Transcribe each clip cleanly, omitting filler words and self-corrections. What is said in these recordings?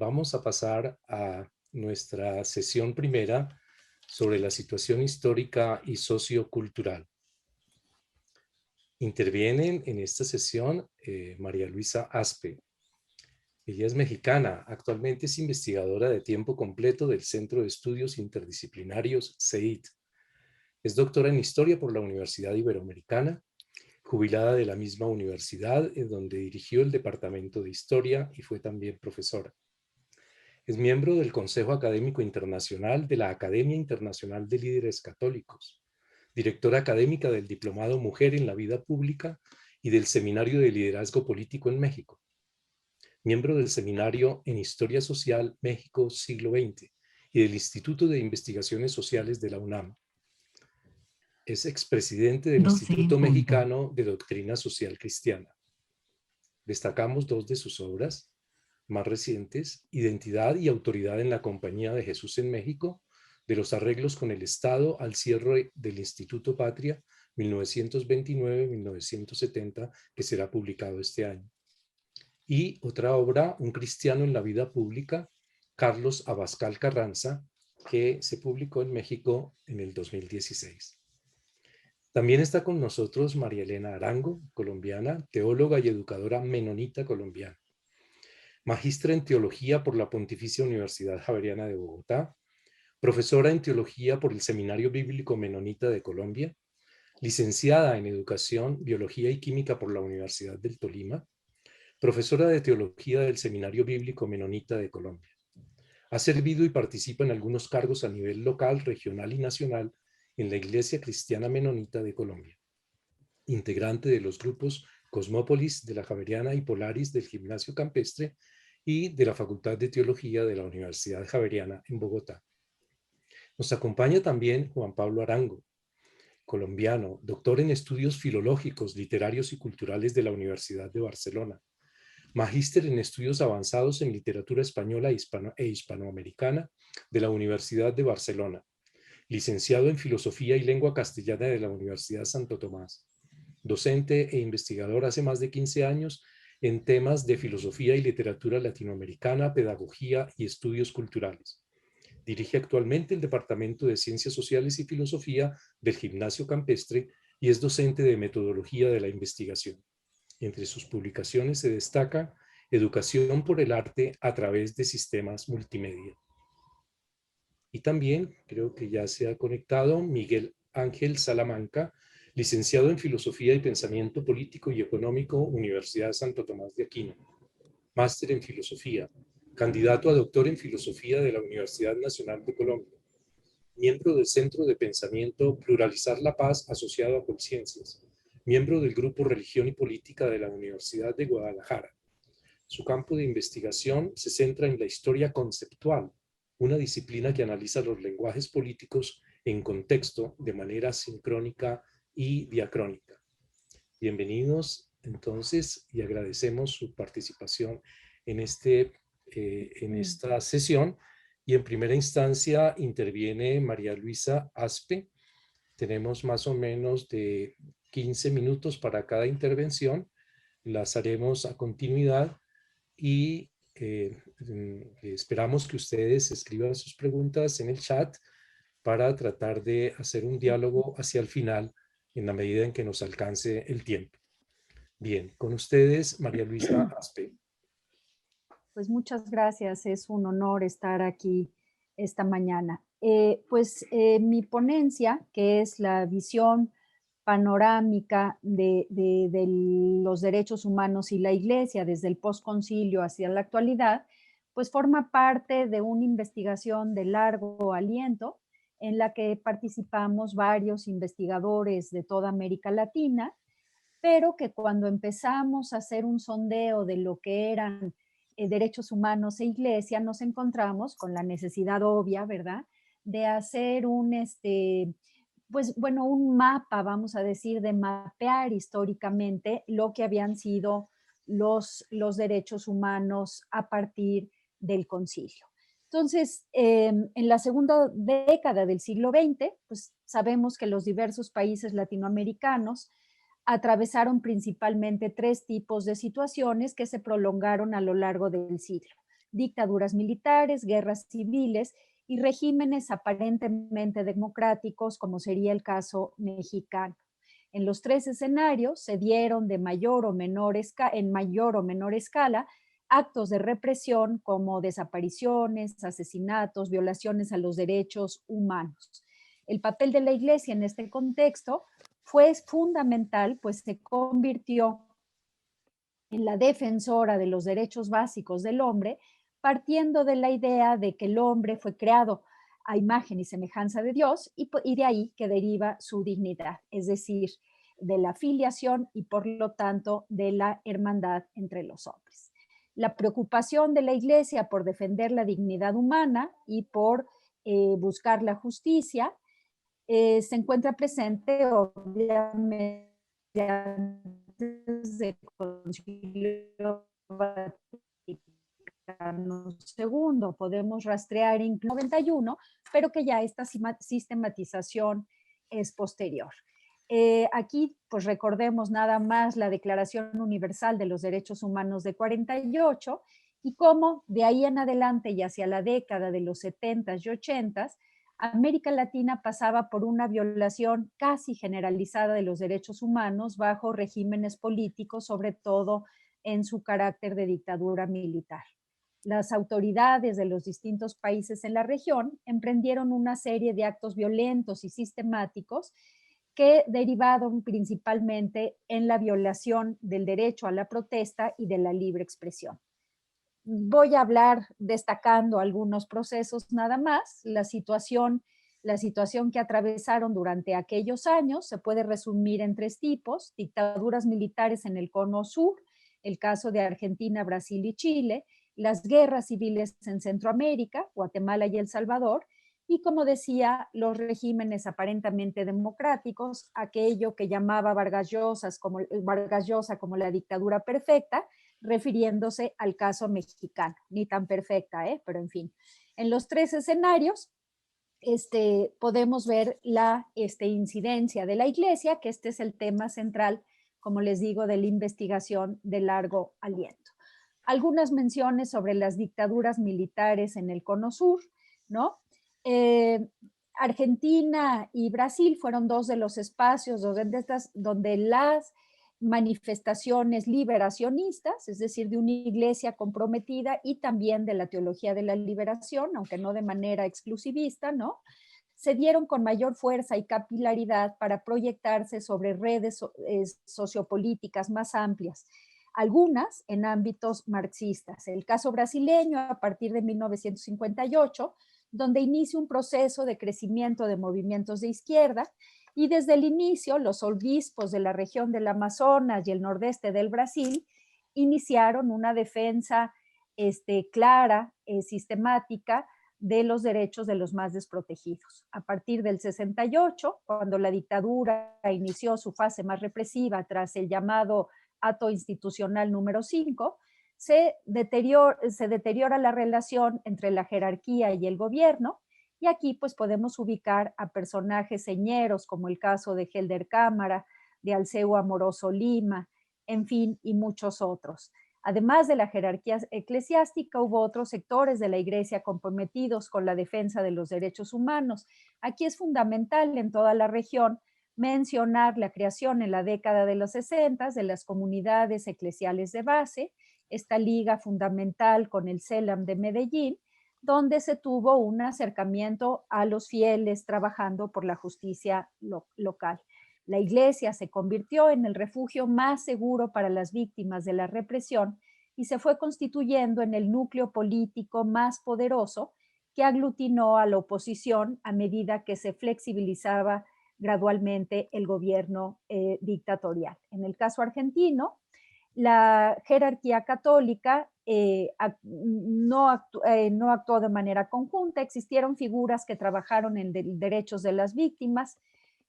vamos a pasar a nuestra sesión primera sobre la situación histórica y sociocultural. Intervienen en esta sesión María Luisa Aspe. Ella es mexicana, actualmente es investigadora de tiempo completo del Centro de Estudios Interdisciplinarios CEIT. Es doctora en Historia por la Universidad Iberoamericana, jubilada de la misma universidad, en donde dirigió el Departamento de Historia y fue también profesora. Es miembro del Consejo Académico Internacional de la Academia Internacional de Líderes Católicos, directora académica del Diplomado Mujer en la Vida Pública y del Seminario de Liderazgo Político en México, miembro del Seminario en Historia Social México Siglo XX y del Instituto de Investigaciones Sociales de la UNAM. Es expresidente del 12 en Instituto punto. Mexicano de Doctrina Social Cristiana. Destacamos dos de sus obras más recientes: Identidad y Autoridad en la Compañía de Jesús en México, de los arreglos con el Estado al cierre del Instituto Patria, 1929-1970, que será publicado este año. Y otra obra, Un cristiano en la vida pública, Carlos Abascal Carranza, que se publicó en México en el 2016. También está con nosotros María Elena Arango, colombiana, teóloga y educadora menonita colombiana. Magistra en Teología por la Pontificia Universidad Javeriana de Bogotá, profesora en Teología por el Seminario Bíblico Menonita de Colombia, licenciada en Educación, Biología y Química por la Universidad del Tolima, profesora de Teología del Seminario Bíblico Menonita de Colombia. Ha servido y participa en algunos cargos a nivel local, regional y nacional en la Iglesia Cristiana Menonita de Colombia. Integrante de los grupos Cosmópolis de la Javeriana y Polaris del Gimnasio Campestre y de la Facultad de Teología de la Universidad Javeriana en Bogotá. Nos acompaña también Juan Pablo Arango, colombiano, doctor en estudios filológicos, literarios y culturales de la Universidad de Barcelona, magíster en estudios avanzados en literatura española e hispanoamericana de la Universidad de Barcelona, licenciado en Filosofía y Lengua Castellana de la Universidad Santo Tomás, docente e investigador hace más de 15 años en temas de filosofía y literatura latinoamericana, pedagogía y estudios culturales. Dirige actualmente el Departamento de Ciencias Sociales y Filosofía del Gimnasio Campestre y es docente de metodología de la investigación. Entre sus publicaciones se destaca Educación por el arte a través de sistemas multimedia. Y también creo que ya se ha conectado Miguel Ángel Salamanca, licenciado en Filosofía y Pensamiento Político y Económico, Universidad Santo Tomás de Aquino, máster en Filosofía, candidato a doctor en Filosofía de la Universidad Nacional de Colombia, miembro del Centro de Pensamiento Pluralizar la Paz asociado a Conciencias, miembro del Grupo Religión y Política de la Universidad de Guadalajara. Su campo de investigación se centra en la historia conceptual, una disciplina que analiza los lenguajes políticos en contexto de manera sincrónica y diacrónica. Bienvenidos entonces y agradecemos su participación en, en esta sesión. Y en primera instancia interviene María Luisa Aspe. Tenemos más o menos de 15 minutos para cada intervención. Las haremos a continuidad y esperamos que ustedes escriban sus preguntas en el chat para tratar de hacer un diálogo hacia el final en la medida en que nos alcance el tiempo. Bien, con ustedes, María Luisa Aspe. Pues muchas gracias, es un honor estar aquí esta mañana. Mi ponencia, que es la visión panorámica de los derechos humanos y la Iglesia desde el posconcilio hacia la actualidad, pues forma parte de una investigación de largo aliento en la que participamos varios investigadores de toda América Latina, pero que cuando empezamos a hacer un sondeo de lo que eran derechos humanos e iglesia, nos encontramos con la necesidad obvia, ¿verdad?, de hacer un mapa, vamos a decir, de mapear históricamente lo que habían sido los derechos humanos a partir del concilio. Entonces, en la segunda década del siglo XX, pues sabemos que los diversos países latinoamericanos atravesaron principalmente tres tipos de situaciones que se prolongaron a lo largo del siglo. dictaduras militares, guerras civiles y regímenes aparentemente democráticos, como sería el caso mexicano. En los tres escenarios se dieron de mayor o menor en mayor o menor escala actos de represión como desapariciones, asesinatos, violaciones a los derechos humanos. El papel de la Iglesia en este contexto fue fundamental, pues se convirtió en la defensora de los derechos básicos del hombre, partiendo de la idea de que el hombre fue creado a imagen y semejanza de Dios y de ahí que deriva su dignidad, es decir, de la filiación y por lo tanto de la hermandad entre los hombres. La preocupación de la Iglesia por defender la dignidad humana y por buscar la justicia se encuentra presente obviamente antes del Concilio Vaticano II. Podemos rastrear incluso 91, pero que ya esta sistematización es posterior. Aquí, pues recordemos nada más la Declaración Universal de los Derechos Humanos de 48 y cómo de ahí en adelante y hacia la década de los 70s y 80s, América Latina pasaba por una violación casi generalizada de los derechos humanos bajo regímenes políticos, sobre todo en su carácter de dictadura militar. Las autoridades de los distintos países en la región emprendieron una serie de actos violentos y sistemáticos que derivaron principalmente en la violación del derecho a la protesta y de la libre expresión. Voy a hablar destacando algunos procesos nada más. La situación que atravesaron durante aquellos años se puede resumir en tres tipos: dictaduras militares en el cono sur, el caso de Argentina, Brasil y Chile, las guerras civiles en Centroamérica, Guatemala y El Salvador, y como decía, los regímenes aparentemente democráticos, aquello que llamaba Vargas Llosa como la dictadura perfecta, refiriéndose al caso mexicano, ni tan perfecta, pero en fin. En los tres escenarios podemos ver la incidencia de la Iglesia, que este es el tema central, como les digo, de la investigación de largo aliento. Algunas menciones sobre las dictaduras militares en el Cono Sur, ¿no? Argentina y Brasil fueron dos de los espacios donde las manifestaciones liberacionistas, es decir, de una iglesia comprometida y también de la teología de la liberación, aunque no de manera exclusivista, ¿no? Se dieron con mayor fuerza y capilaridad para proyectarse sobre redes sociopolíticas más amplias, algunas en ámbitos marxistas. El caso brasileño, a partir de 1958, donde inicia un proceso de crecimiento de movimientos de izquierda, y desde el inicio los obispos de la región del Amazonas y el nordeste del Brasil iniciaron una defensa clara, sistemática de los derechos de los más desprotegidos. A partir del 68, cuando la dictadura inició su fase más represiva tras el llamado Acto Institucional número 5, se deteriora la relación entre la jerarquía y el gobierno, y aquí pues podemos ubicar a personajes señeros como el caso de Helder Cámara, de Alceu Amoroso Lima, en fin, y muchos otros. Además de la jerarquía eclesiástica, hubo otros sectores de la Iglesia comprometidos con la defensa de los derechos humanos. Aquí es fundamental en toda la región mencionar la creación en la década de los 60 de las comunidades eclesiales de base, esta liga fundamental con el CELAM de Medellín, donde se tuvo un acercamiento a los fieles trabajando por la justicia local. La Iglesia se convirtió en el refugio más seguro para las víctimas de la represión y se fue constituyendo en el núcleo político más poderoso que aglutinó a la oposición a medida que se flexibilizaba gradualmente el gobierno dictatorial. En el caso argentino, la jerarquía católica no actuó de manera conjunta. Existieron figuras que trabajaron en derechos de las víctimas.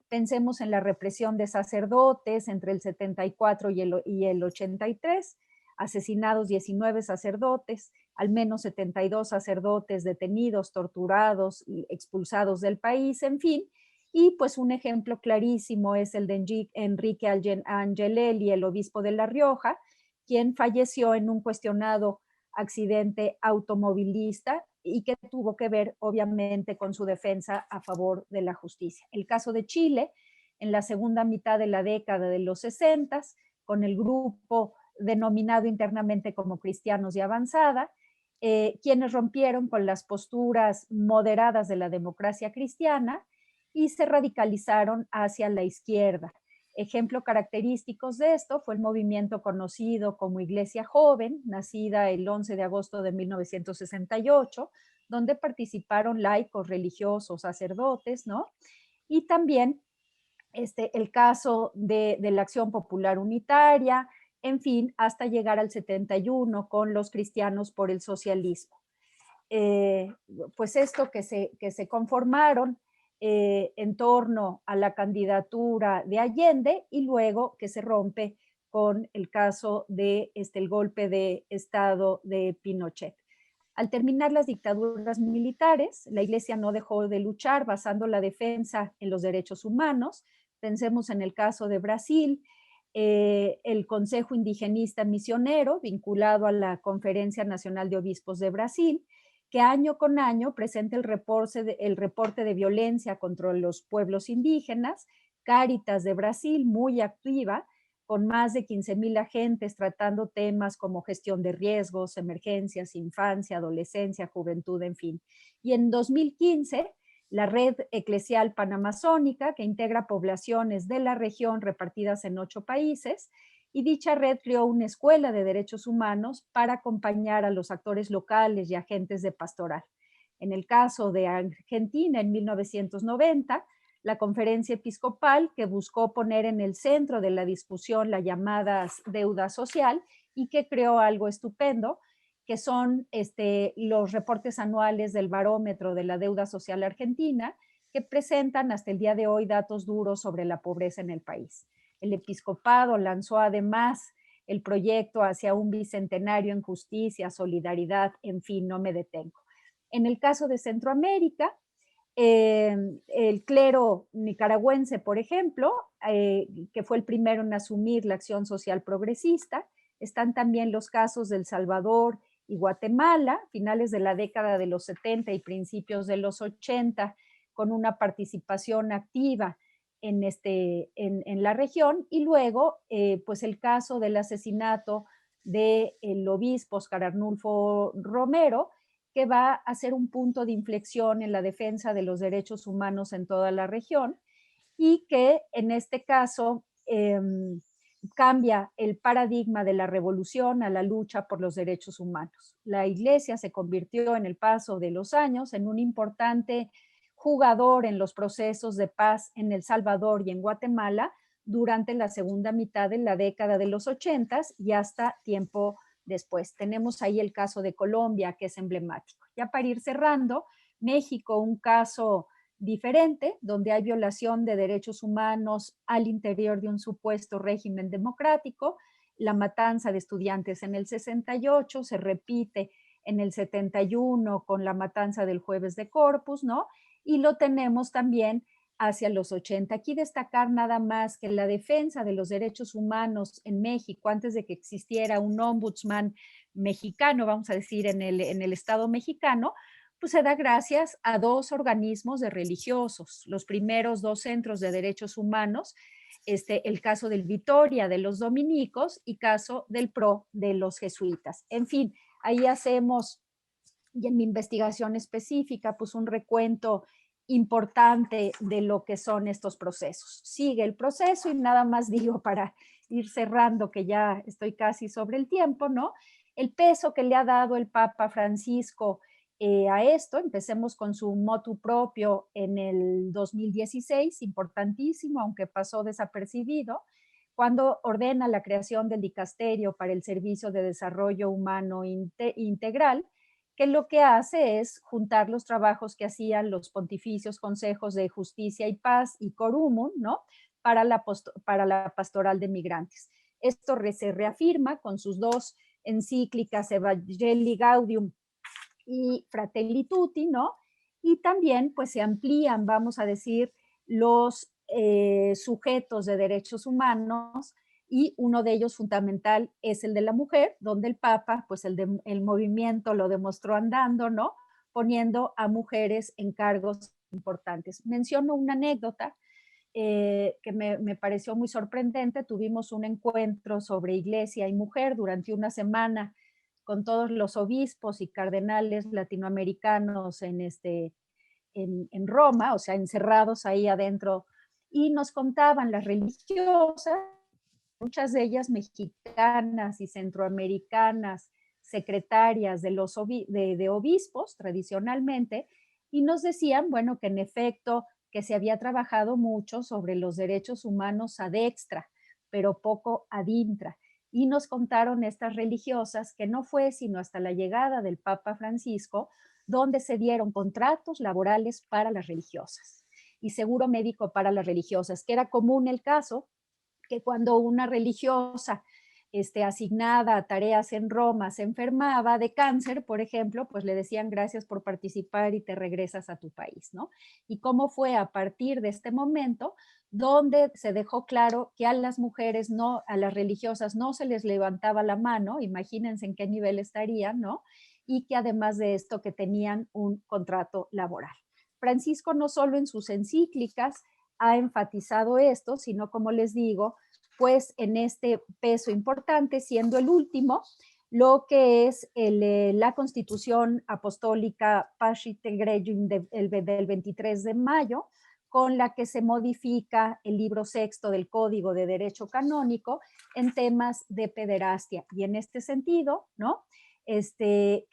Pensemos en la represión de sacerdotes entre el 74 y el 83, asesinados 19 sacerdotes, al menos 72 sacerdotes detenidos, torturados y expulsados del país, en fin. Y pues un ejemplo clarísimo es el de Enrique Angelelli, el obispo de La Rioja, quien falleció en un cuestionado accidente automovilista y que tuvo que ver obviamente con su defensa a favor de la justicia. El caso de Chile, en la segunda mitad de la década de los 60, con el grupo denominado internamente como Cristianos de Avanzada, quienes rompieron con las posturas moderadas de la democracia cristiana y se radicalizaron hacia la izquierda. Ejemplo característicos de esto fue el movimiento conocido como Iglesia Joven, nacida el 11 de agosto de 1968, donde participaron laicos, religiosos, sacerdotes, ¿no? Y también el caso de la Acción Popular Unitaria, en fin, hasta llegar al 71 con los Cristianos por el Socialismo. Pues esto que se conformaron en torno a la candidatura de Allende y luego que se rompe con el caso de el golpe de Estado de Pinochet. Al terminar las dictaduras militares, la Iglesia no dejó de luchar basando la defensa en los derechos humanos. Pensemos en el caso de Brasil, el Consejo Indigenista Misionero, vinculado a la Conferencia Nacional de Obispos de Brasil, que año con año presenta el reporte de violencia contra los pueblos indígenas. Cáritas de Brasil, muy activa, con más de 15,000 agentes tratando temas como gestión de riesgos, emergencias, infancia, adolescencia, juventud, en fin. Y en 2015, la Red Eclesial Panamazónica, que integra poblaciones de la región repartidas en 8 países, y dicha red creó una escuela de derechos humanos para acompañar a los actores locales y agentes de pastoral. En el caso de Argentina, en 1990, la conferencia episcopal, que buscó poner en el centro de la discusión la llamada deuda social y que creó algo estupendo, que son los reportes anuales del barómetro de la deuda social argentina, que presentan hasta el día de hoy datos duros sobre la pobreza en el país. El episcopado lanzó además el proyecto hacia un bicentenario en justicia, solidaridad, en fin, no me detengo. En el caso de Centroamérica, el clero nicaragüense, por ejemplo, que fue el primero en asumir la acción social progresista. Están también los casos de El Salvador y Guatemala, finales de la década de los 70 y principios de los 80, con una participación activa en la región, y luego pues el caso del asesinato del obispo Óscar Arnulfo Romero, que va a ser un punto de inflexión en la defensa de los derechos humanos en toda la región y que en este caso cambia el paradigma de la revolución a la lucha por los derechos humanos. La Iglesia se convirtió en el paso de los años en un importante jugador en los procesos de paz en El Salvador y en Guatemala durante la segunda mitad de la década de los 80 y hasta tiempo después. Tenemos ahí el caso de Colombia, que es emblemático. Ya para ir cerrando, México, un caso diferente, donde hay violación de derechos humanos al interior de un supuesto régimen democrático. La matanza de estudiantes en el 68 se repite en el 71 con la matanza del Jueves de Corpus, ¿no? Y lo tenemos también hacia los 80. Aquí destacar nada más que la defensa de los derechos humanos en México, antes de que existiera un ombudsman mexicano, vamos a decir, en el Estado mexicano, pues se da gracias a 2 organismos de religiosos, los primeros 2 centros de derechos humanos, el caso del Vitoria de los dominicos y caso del PRO de los jesuitas. En fin, ahí hacemos, y en mi investigación específica, pues un recuento importante de lo que son estos procesos. Sigue el proceso y nada más digo para ir cerrando, que ya estoy casi sobre el tiempo, ¿no? El peso que le ha dado el Papa Francisco a esto. Empecemos con su motu propio en el 2016, importantísimo, aunque pasó desapercibido, cuando ordena la creación del Dicasterio para el Servicio de Desarrollo Humano Integral, que lo que hace es juntar los trabajos que hacían los pontificios consejos de justicia y paz y Corumum, ¿no? Para la pastoral de migrantes. Esto se reafirma con sus 2 encíclicas, Evangelii Gaudium y Fratelli Tutti, ¿no? Y también pues se amplían, vamos a decir, los sujetos de derechos humanos y uno de ellos fundamental es el de la mujer, donde el Papa, pues el movimiento lo demostró andando, ¿no? Poniendo a mujeres en cargos importantes. Menciono una anécdota que me pareció muy sorprendente. Tuvimos un encuentro sobre iglesia y mujer durante una semana con todos los obispos y cardenales latinoamericanos en Roma, o sea, encerrados ahí adentro, y nos contaban las religiosas, muchas de ellas mexicanas y centroamericanas, secretarias de los de obispos tradicionalmente, y nos decían, bueno, que en efecto, que se había trabajado mucho sobre los derechos humanos ad extra, pero poco ad intra. Y nos contaron estas religiosas que no fue sino hasta la llegada del Papa Francisco donde se dieron contratos laborales para las religiosas y seguro médico para las religiosas, que era común el caso que cuando una religiosa asignada a tareas en Roma se enfermaba de cáncer, por ejemplo, pues le decían gracias por participar y te regresas a tu país, ¿no? Y cómo fue a partir de este momento donde se dejó claro que a las mujeres, no, a las religiosas no se les levantaba la mano, imagínense en qué nivel estarían, ¿no? Y que además de esto que tenían un contrato laboral. Francisco no solo en sus encíclicas ha enfatizado esto, sino como les digo, pues en este peso importante, siendo el último, lo que es la Constitución Apostólica Pacite Gregum del 23 de mayo, con la que se modifica el libro sexto del Código de Derecho Canónico en temas de pederastia. Y en este sentido, ¿no? Se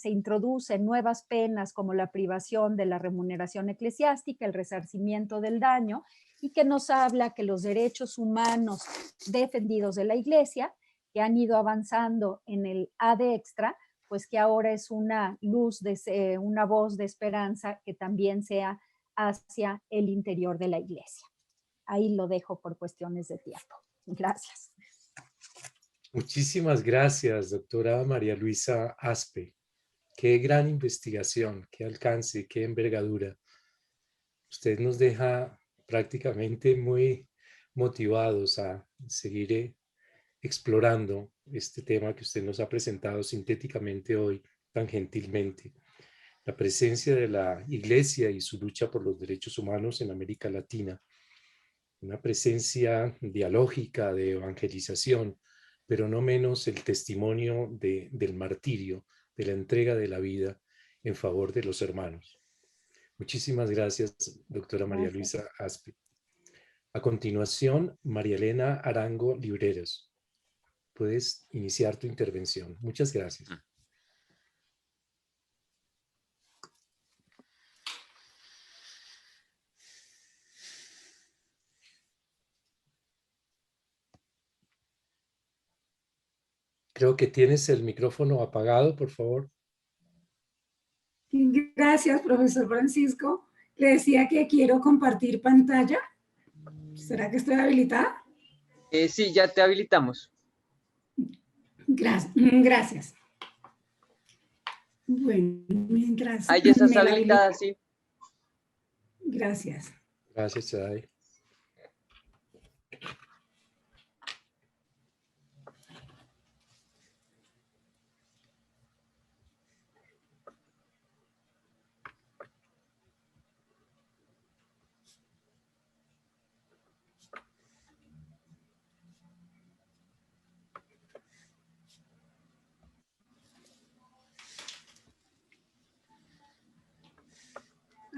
introducen nuevas penas como la privación de la remuneración eclesiástica, el resarcimiento del daño, y que nos habla que los derechos humanos defendidos de la Iglesia, que han ido avanzando en el ad extra, pues que ahora es una luz, una voz de esperanza que también sea hacia el interior de la Iglesia. Ahí lo dejo por cuestiones de tiempo. Gracias. Muchísimas gracias, doctora María Luisa Aspe. Qué gran investigación, qué alcance, qué envergadura. Usted nos deja prácticamente muy motivados a seguir explorando este tema que usted nos ha presentado sintéticamente hoy, tan gentilmente. La presencia de la Iglesia y su lucha por los derechos humanos en América Latina. Una presencia dialógica de evangelización, pero no menos el testimonio del martirio, de la entrega de la vida en favor de los hermanos. Muchísimas gracias, doctora María Luisa Aspe. A continuación, María Elena Arango Libreros. Puedes iniciar tu intervención. Muchas gracias. Creo que tienes el micrófono apagado, por favor. Gracias, profesor Francisco. Le decía que quiero compartir pantalla. ¿Será que estoy habilitada? Sí, ya te habilitamos. Gracias. Bueno, mientras... Ahí ya estás habilitada, sí. Gracias. Gracias, Chay.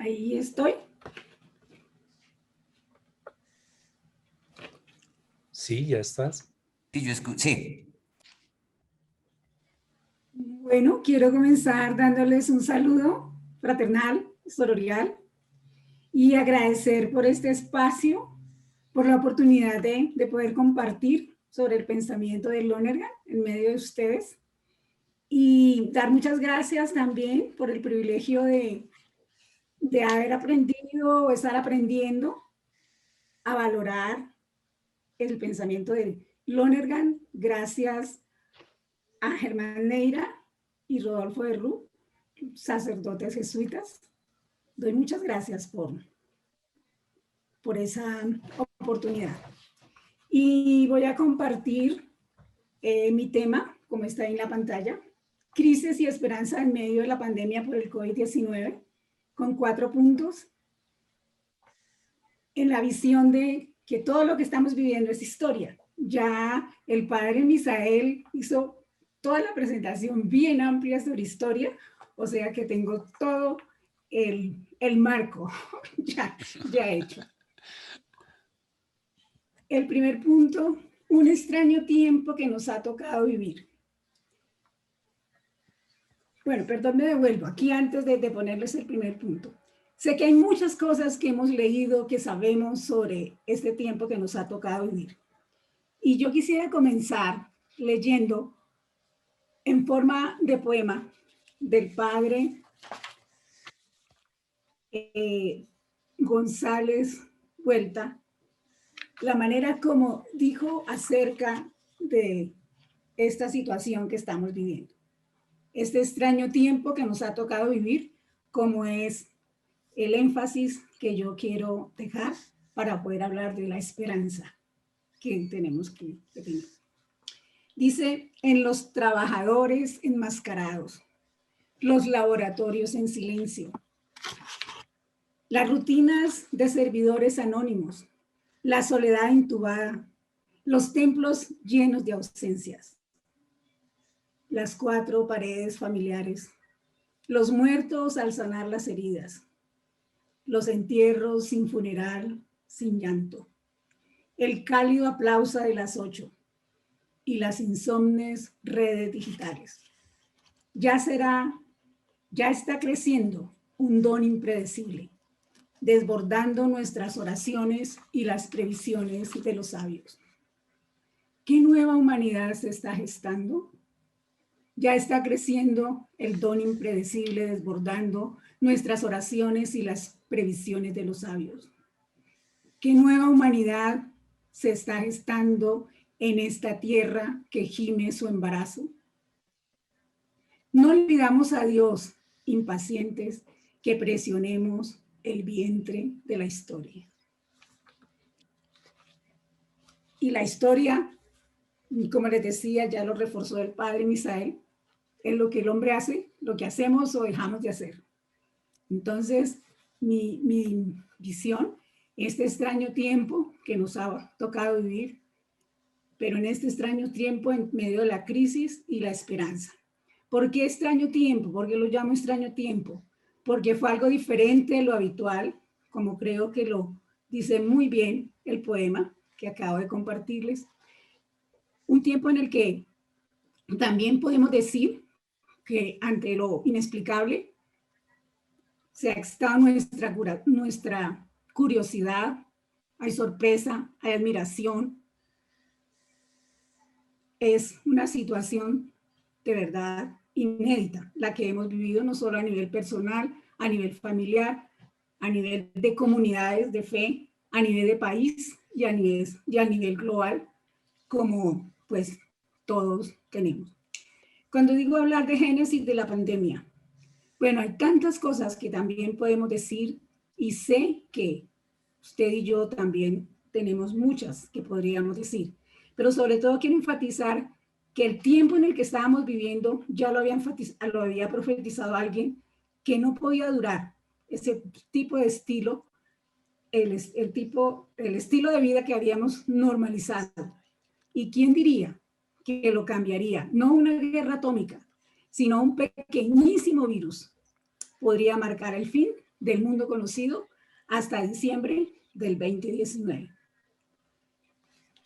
Ahí estoy. Sí, ya estás. Sí, yo escucho. Sí. Bueno, quiero comenzar dándoles un saludo fraternal, sororidal, y agradecer por este espacio, por la oportunidad de poder compartir sobre el pensamiento de Lonergan en medio de ustedes, y dar muchas gracias también por el privilegio de haber aprendido o estar aprendiendo a valorar el pensamiento de Lonergan, gracias a Germán Neira y Rodolfo de Rú, sacerdotes jesuitas. Doy muchas gracias por esa oportunidad. Y voy a compartir mi tema, como está en la pantalla, crisis y esperanza en medio de la pandemia por el COVID-19, con 4 puntos, en la visión de que todo lo que estamos viviendo es historia. Ya el padre Misael hizo toda la presentación bien amplia sobre historia, o sea que tengo todo el marco ya hecho. El primer punto, un extraño tiempo que nos ha tocado vivir. Bueno, perdón, me devuelvo aquí antes de ponerles el primer punto. Sé que hay muchas cosas que hemos leído, que sabemos sobre este tiempo que nos ha tocado vivir. Y yo quisiera comenzar leyendo en forma de poema del padre González Huerta, la manera como dijo acerca de esta situación que estamos viviendo. Este extraño tiempo que nos ha tocado vivir, como es el énfasis que yo quiero dejar para poder hablar de la esperanza que tenemos que tener. Dice, en los trabajadores enmascarados, los laboratorios en silencio, las rutinas de servidores anónimos, la soledad intubada, los templos llenos de ausencias, las 4 paredes familiares, los muertos al sanar las heridas, los entierros sin funeral, sin llanto, el cálido aplauso de las 8 y las insomnes redes digitales. Ya está creciendo un don impredecible, desbordando nuestras oraciones y las previsiones de los sabios. ¿Qué nueva humanidad se está gestando? Ya está creciendo el don impredecible, desbordando nuestras oraciones y las previsiones de los sabios. ¿Qué nueva humanidad se está gestando en esta tierra que gime su embarazo? No le pidamos a Dios, impacientes, que presionemos el vientre de la historia. Y la historia, como les decía, ya lo reforzó el padre Misael, es lo que el hombre hace, lo que hacemos o dejamos de hacer. Entonces, mi visión, este extraño tiempo que nos ha tocado vivir, pero en este extraño tiempo en medio de la crisis y la esperanza. ¿Por qué extraño tiempo? ¿Por qué lo llamo extraño tiempo? Porque fue algo diferente de lo habitual, como creo que lo dice muy bien el poema que acabo de compartirles. Un tiempo en el que también podemos decir que ante lo inexplicable se ha excitado nuestra curiosidad, hay sorpresa, hay admiración. Es una situación de verdad inédita, la que hemos vivido no solo a nivel personal, a nivel familiar, a nivel de comunidades de fe, a nivel de país y a nivel global, como pues todos tenemos. Cuando digo hablar de génesis de la pandemia, bueno, hay tantas cosas que también podemos decir y sé que usted y yo también tenemos muchas que podríamos decir, pero sobre todo quiero enfatizar que el tiempo en el que estábamos viviendo ya lo había profetizado alguien que no podía durar ese tipo de estilo, el estilo de vida que habíamos normalizado. ¿Y quién diría que lo cambiaría? No una guerra atómica, sino un pequeñísimo virus podría marcar el fin del mundo conocido hasta diciembre del 2019.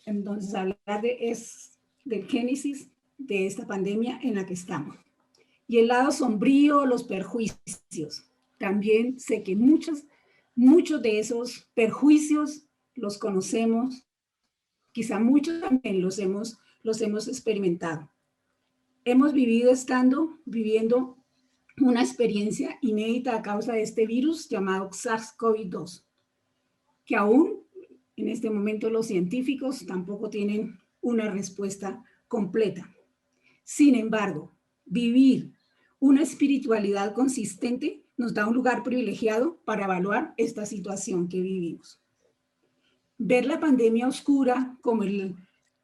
Entonces, hablar del génesis de esta pandemia en la que estamos. Y el lado sombrío, los perjuicios. También sé que muchos de esos perjuicios los conocemos, quizá muchos también los hemos experimentado. Hemos viviendo una experiencia inédita a causa de este virus llamado SARS-CoV-2, que aún en este momento los científicos tampoco tienen una respuesta completa. Sin embargo, vivir una espiritualidad consistente nos da un lugar privilegiado para evaluar esta situación que vivimos. ver la pandemia oscura como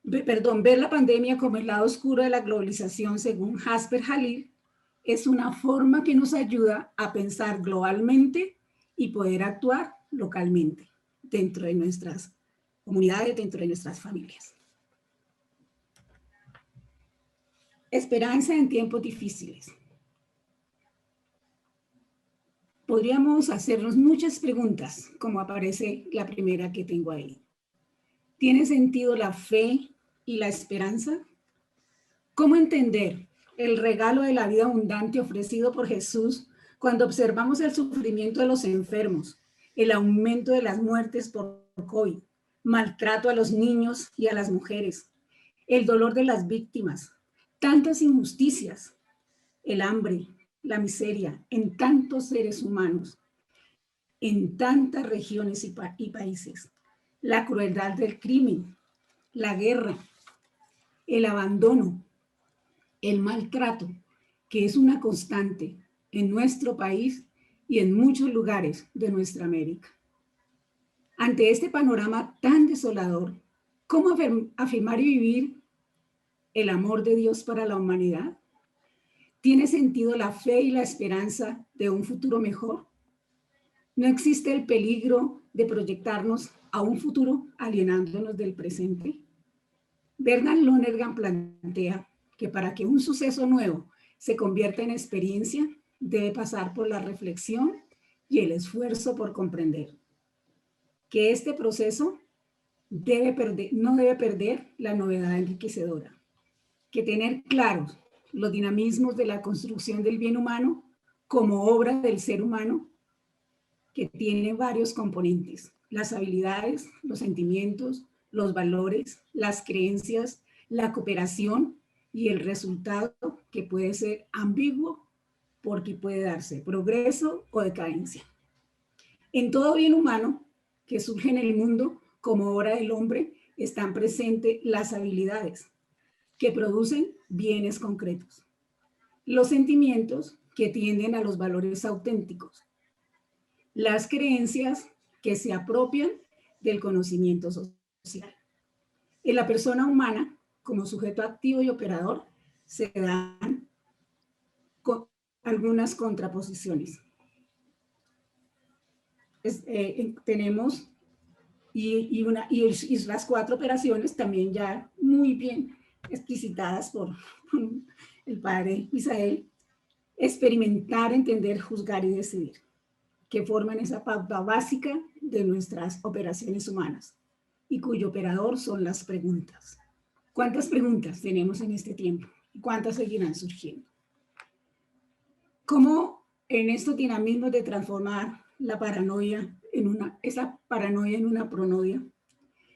ver la pandemia como el lado oscuro de la globalización, según Jasper Jalil, es una forma que nos ayuda a pensar globalmente y poder actuar localmente dentro de nuestras comunidades, dentro de nuestras familias. Esperanza en tiempos difíciles. Podríamos hacernos muchas preguntas, como aparece la primera que tengo ahí. ¿Tiene sentido la fe y la esperanza? ¿Cómo entender el regalo de la vida abundante ofrecido por Jesús cuando observamos el sufrimiento de los enfermos, el aumento de las muertes por COVID, maltrato a los niños y a las mujeres, el dolor de las víctimas, tantas injusticias, el hambre, la miseria en tantos seres humanos, en tantas regiones y países, la crueldad del crimen, la guerra, el abandono, el maltrato, que es una constante en nuestro país y en muchos lugares de nuestra América? Ante este panorama tan desolador, ¿cómo afirmar y vivir el amor de Dios para la humanidad? ¿Tiene sentido la fe y la esperanza de un futuro mejor? ¿No existe el peligro de proyectarnos a un futuro alienándonos del presente? Bernard Lonergan plantea que para que un suceso nuevo se convierta en experiencia, debe pasar por la reflexión y el esfuerzo por comprender que este proceso no debe perder la novedad enriquecedora, que tener claros los dinamismos de la construcción del bien humano como obra del ser humano, que tiene varios componentes: las habilidades, los sentimientos, los valores, las creencias, la cooperación y el resultado, que puede ser ambiguo porque puede darse progreso o decadencia. En todo bien humano que surge en el mundo como obra del hombre están presentes las habilidades que producen bienes concretos, los sentimientos que tienden a los valores auténticos, las creencias que se apropian del conocimiento social. En la persona humana, como sujeto activo y operador, se dan algunas contraposiciones. Tenemos y las 4 operaciones también ya muy bien explicitadas por el padre Misael: experimentar, entender, juzgar y decidir, que forman esa pauta básica de nuestras operaciones humanas y cuyo operador son las preguntas. ¿Cuántas preguntas tenemos en este tiempo? ¿Y cuántas seguirán surgiendo? ¿Cómo en estos dinamismos de transformar la paranoia esa paranoia en una pronoia?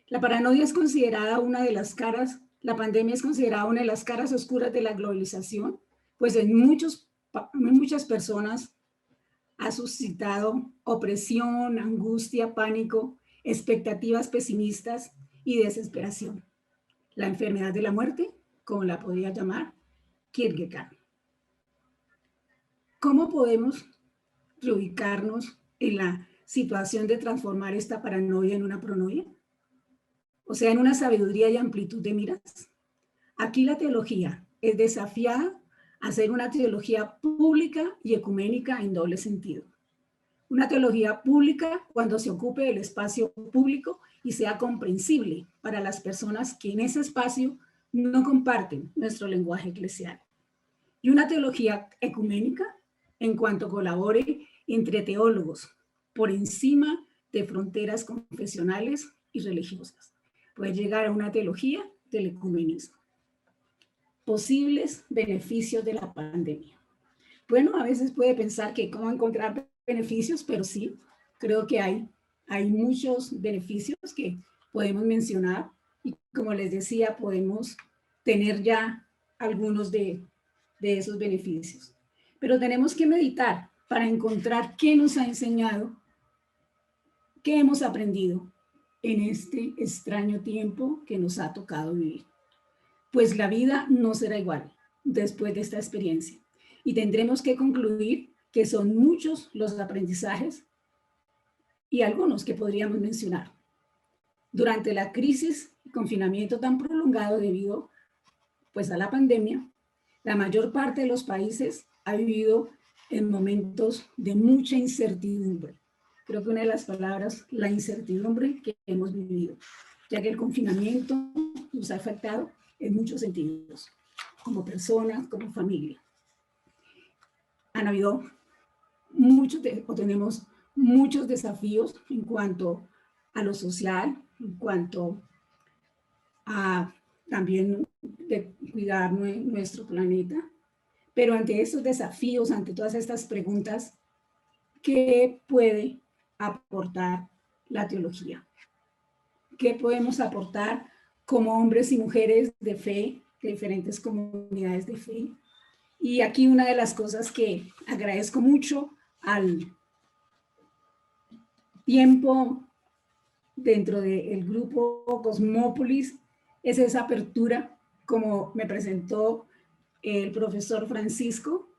La paranoia es considerada una de las caras, la pandemia es considerada una de las caras oscuras de la globalización, pues en muchas personas ha suscitado opresión, angustia, pánico, expectativas pesimistas y desesperación. La enfermedad de la muerte, como la podría llamar Kierkegaard. ¿Cómo podemos reubicarnos en la situación de transformar esta paranoia en una pronoia? O sea, en una sabiduría y amplitud de miras. Aquí la teología es desafiada a ser una teología pública y ecuménica en doble sentido. Una teología pública cuando se ocupe del espacio público y sea comprensible para las personas que en ese espacio no comparten nuestro lenguaje eclesial. Y una teología ecuménica en cuanto colabore entre teólogos por encima de fronteras confesionales y religiosas. Puede llegar a una teología del ecumenismo. Posibles beneficios de la pandemia. Bueno, a veces puede pensar que cómo encontrar beneficios, pero sí, creo que hay muchos beneficios que podemos mencionar y, como les decía, podemos tener ya algunos de esos beneficios. Pero tenemos que meditar para encontrar qué nos ha enseñado, qué hemos aprendido en este extraño tiempo que nos ha tocado vivir. Pues la vida no será igual después de esta experiencia y tendremos que concluir que son muchos los aprendizajes y algunos que podríamos mencionar. Durante la crisis y confinamiento tan prolongado debido pues, a la pandemia, la mayor parte de los países ha vivido en momentos de mucha incertidumbre. Creo que una de las palabras, la incertidumbre que hemos vivido, ya que el confinamiento nos ha afectado en muchos sentidos, como personas, como familia. Han habido tenemos muchos desafíos en cuanto a lo social, en cuanto a también de cuidar nuestro planeta. Pero ante estos desafíos, ante todas estas preguntas, ¿qué puede aportar la teología? ¿Qué podemos aportar como hombres y mujeres de fe, de diferentes comunidades de fe? Y aquí una de las cosas que agradezco mucho al tiempo dentro del grupo Cosmópolis es esa apertura, como me presentó el profesor Francisco,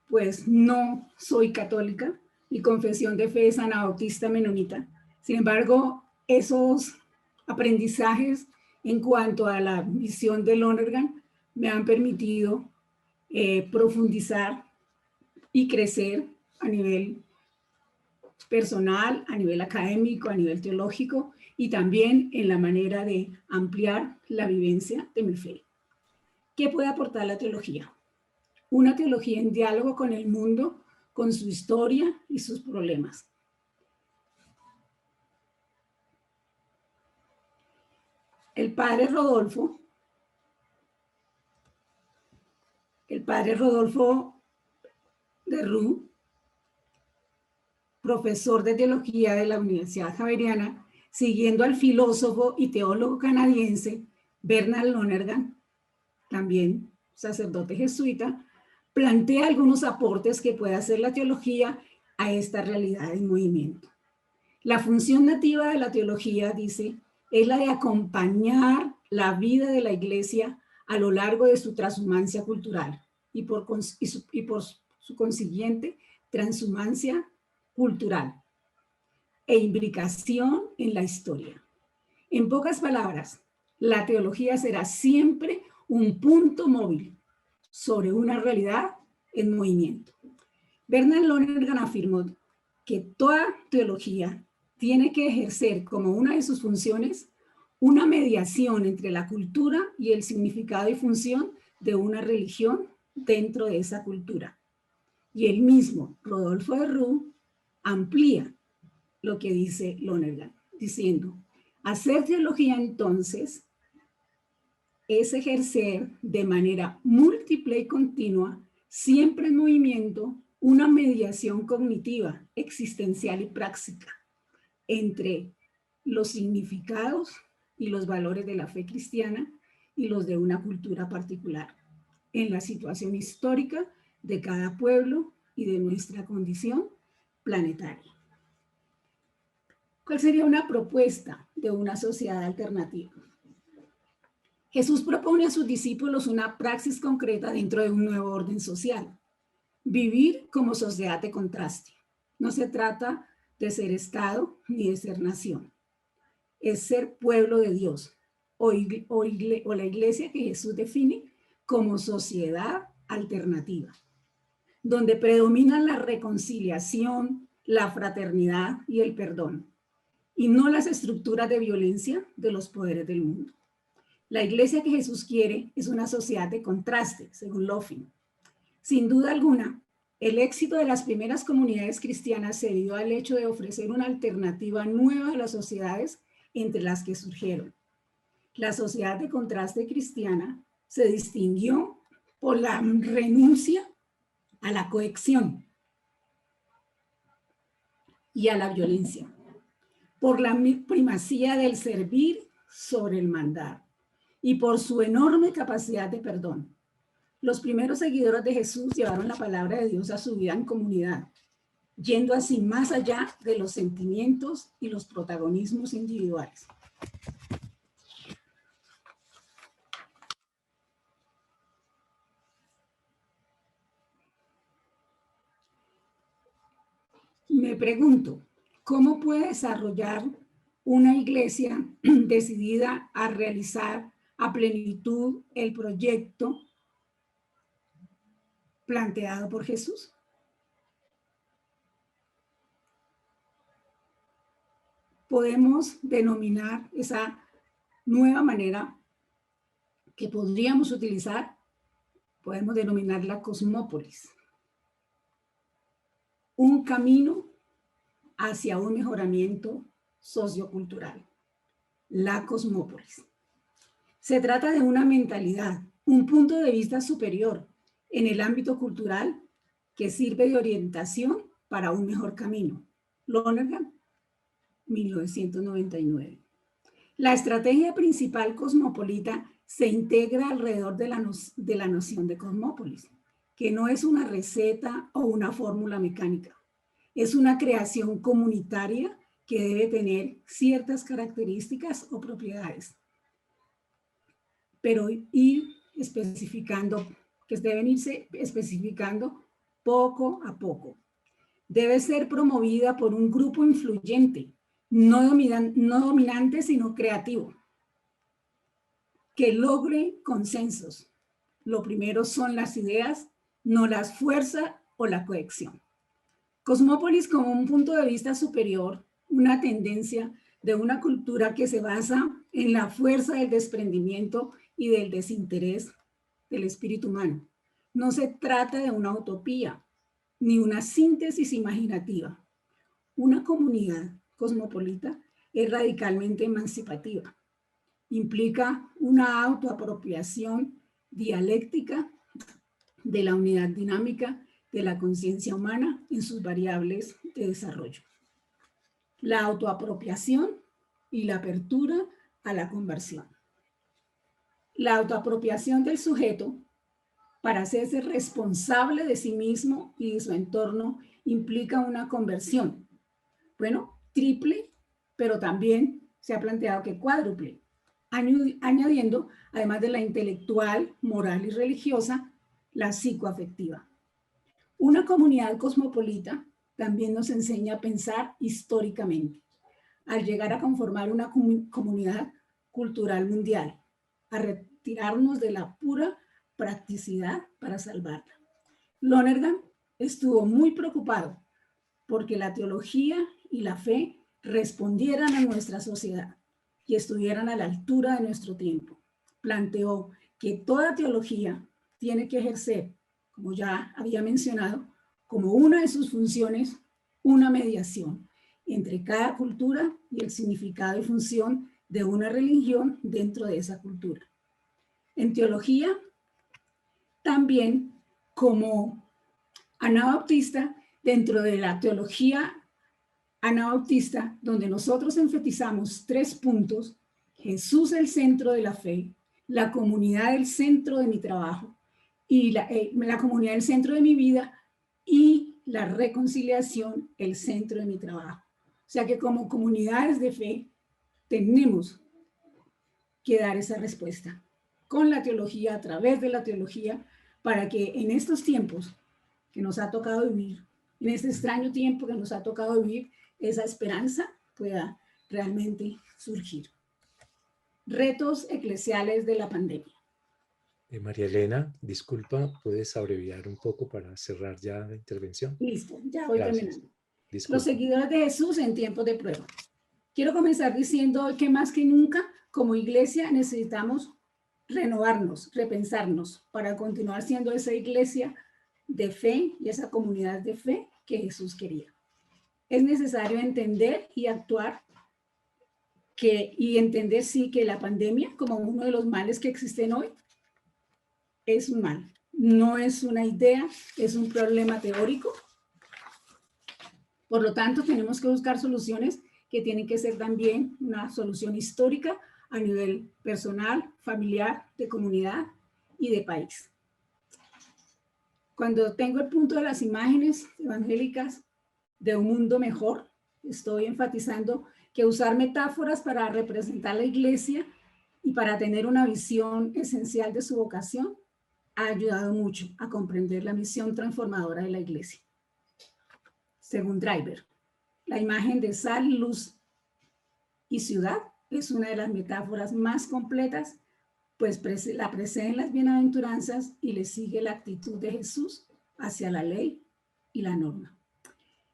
pues no soy católica, mi confesión de fe es anabautista menonita. Sin embargo, esos aprendizajes en cuanto a la visión de Lonergan me han permitido profundizar y crecer a nivel personal, a nivel académico, a nivel teológico y también en la manera de ampliar la vivencia de mi fe. ¿Qué puede aportar la teología? Una teología en diálogo con el mundo, con su historia y sus problemas. El padre Rodolfo de Roux, profesor de teología de la Universidad Javeriana, siguiendo al filósofo y teólogo canadiense Bernard Lonergan, también sacerdote jesuita, plantea algunos aportes que puede hacer la teología a esta realidad en movimiento. La función nativa de la teología, dice, es la de acompañar la vida de la Iglesia a lo largo de su transhumancia cultural y por su consiguiente transhumancia cultural e imbricación en la historia. En pocas palabras, la teología será siempre un punto móvil sobre una realidad en movimiento. Bernard Lonergan afirmó que toda teología tiene que ejercer como una de sus funciones una mediación entre la cultura y el significado y función de una religión dentro de esa cultura. Y el mismo Rodolfo de Roux amplía lo que dice Lonergan, diciendo, hacer teología entonces es ejercer de manera múltiple y continua, siempre en movimiento, una mediación cognitiva, existencial y práctica entre los significados y los valores de la fe cristiana y los de una cultura particular, en la situación histórica de cada pueblo y de nuestra condición planetaria. ¿Cuál sería una propuesta de una sociedad alternativa? Jesús propone a sus discípulos una praxis concreta dentro de un nuevo orden social. Vivir como sociedad de contraste. No se trata de ser Estado ni de ser nación. Es ser pueblo de Dios o la iglesia que Jesús define como sociedad alternativa, donde predominan la reconciliación, la fraternidad y el perdón, y no las estructuras de violencia de los poderes del mundo. La iglesia que Jesús quiere es una sociedad de contraste, según Loffin. Sin duda alguna, el éxito de las primeras comunidades cristianas se debió al hecho de ofrecer una alternativa nueva a las sociedades entre las que surgieron. La sociedad de contraste cristiana se distinguió por la renuncia a la cohesión y a la violencia, por la primacía del servir sobre el mandar y por su enorme capacidad de perdón. Los primeros seguidores de Jesús llevaron la palabra de Dios a su vida en comunidad, yendo así más allá de los sentimientos y los protagonismos individuales. Me pregunto, ¿cómo puede desarrollar una iglesia decidida a realizar a plenitud el proyecto planteado por Jesús? Podemos denominar esa nueva manera que podríamos utilizar, podemos denominarla cosmópolis. Un camino hacia un mejoramiento sociocultural, la cosmópolis. Se trata de una mentalidad, un punto de vista superior en el ámbito cultural que sirve de orientación para un mejor camino. Lonergan, 1999. La estrategia principal cosmopolita se integra alrededor de la noción de cosmópolis, que no es una receta o una fórmula mecánica. Es una creación comunitaria que debe tener ciertas características o propiedades, pero deben irse especificando poco a poco. Debe ser promovida por un grupo influyente, no dominante, sino creativo, que logre consensos. Lo primero son las ideas, no las fuerzas o la cohesión. Cosmópolis como un punto de vista superior, una tendencia de una cultura que se basa en la fuerza del desprendimiento y del desinterés del espíritu humano. No se trata de una utopía, ni una síntesis imaginativa. Una comunidad cosmopolita es radicalmente emancipativa. Implica una autoapropiación dialéctica de la unidad dinámica de la conciencia humana en sus variables de desarrollo. La autoapropiación y la apertura a la conversión. La autoapropiación del sujeto para hacerse responsable de sí mismo y de su entorno implica una conversión. Bueno, triple, pero también se ha planteado que cuádruple, añadiendo, además de la intelectual, moral y religiosa, la psicoafectiva. Una comunidad cosmopolita también nos enseña a pensar históricamente, al llegar a conformar una comunidad cultural mundial, a retirarnos de la pura practicidad para salvarla. Lonergan estuvo muy preocupado porque la teología y la fe respondieran a nuestra sociedad y estuvieran a la altura de nuestro tiempo. Planteó que toda teología tiene que ejercer, como ya había mencionado, como una de sus funciones, una mediación entre cada cultura y el significado y función de una religión dentro de esa cultura. En teología, también como anabautista, dentro de la teología anabautista, donde nosotros enfatizamos 3 puntos: Jesús el centro de la fe, la comunidad el centro de mi trabajo, y la comunidad el centro de mi vida, y la reconciliación el centro de mi trabajo. O sea que como comunidades de fe tenemos que dar esa respuesta con la teología, a través de la teología, para que en estos tiempos que nos ha tocado vivir, en este extraño tiempo que nos ha tocado vivir, esa esperanza pueda realmente surgir. Retos eclesiales de la pandemia. María Elena, disculpa, ¿puedes abreviar un poco para cerrar ya la intervención? Listo, ya voy terminando. Disculpa. Los seguidores de Jesús en tiempos de prueba. Quiero comenzar diciendo que más que nunca, como iglesia, necesitamos renovarnos, repensarnos para continuar siendo esa iglesia de fe y esa comunidad de fe que Jesús quería. Es necesario entender y actuar y entender, sí, que la pandemia, como uno de los males que existen hoy, es un mal. No es una idea, es un problema teórico. Por lo tanto, tenemos que buscar soluciones que tienen que ser también una solución histórica a nivel personal, familiar, de comunidad y de país. Cuando tengo el punto de las imágenes evangélicas de un mundo mejor, estoy enfatizando que usar metáforas para representar la iglesia y para tener una visión esencial de su vocación ha ayudado mucho a comprender la misión transformadora de la iglesia. Según Driver, la imagen de sal y luz y ciudad es una de las metáforas más completas, pues la preceden las bienaventuranzas y le sigue la actitud de Jesús hacia la ley y la norma.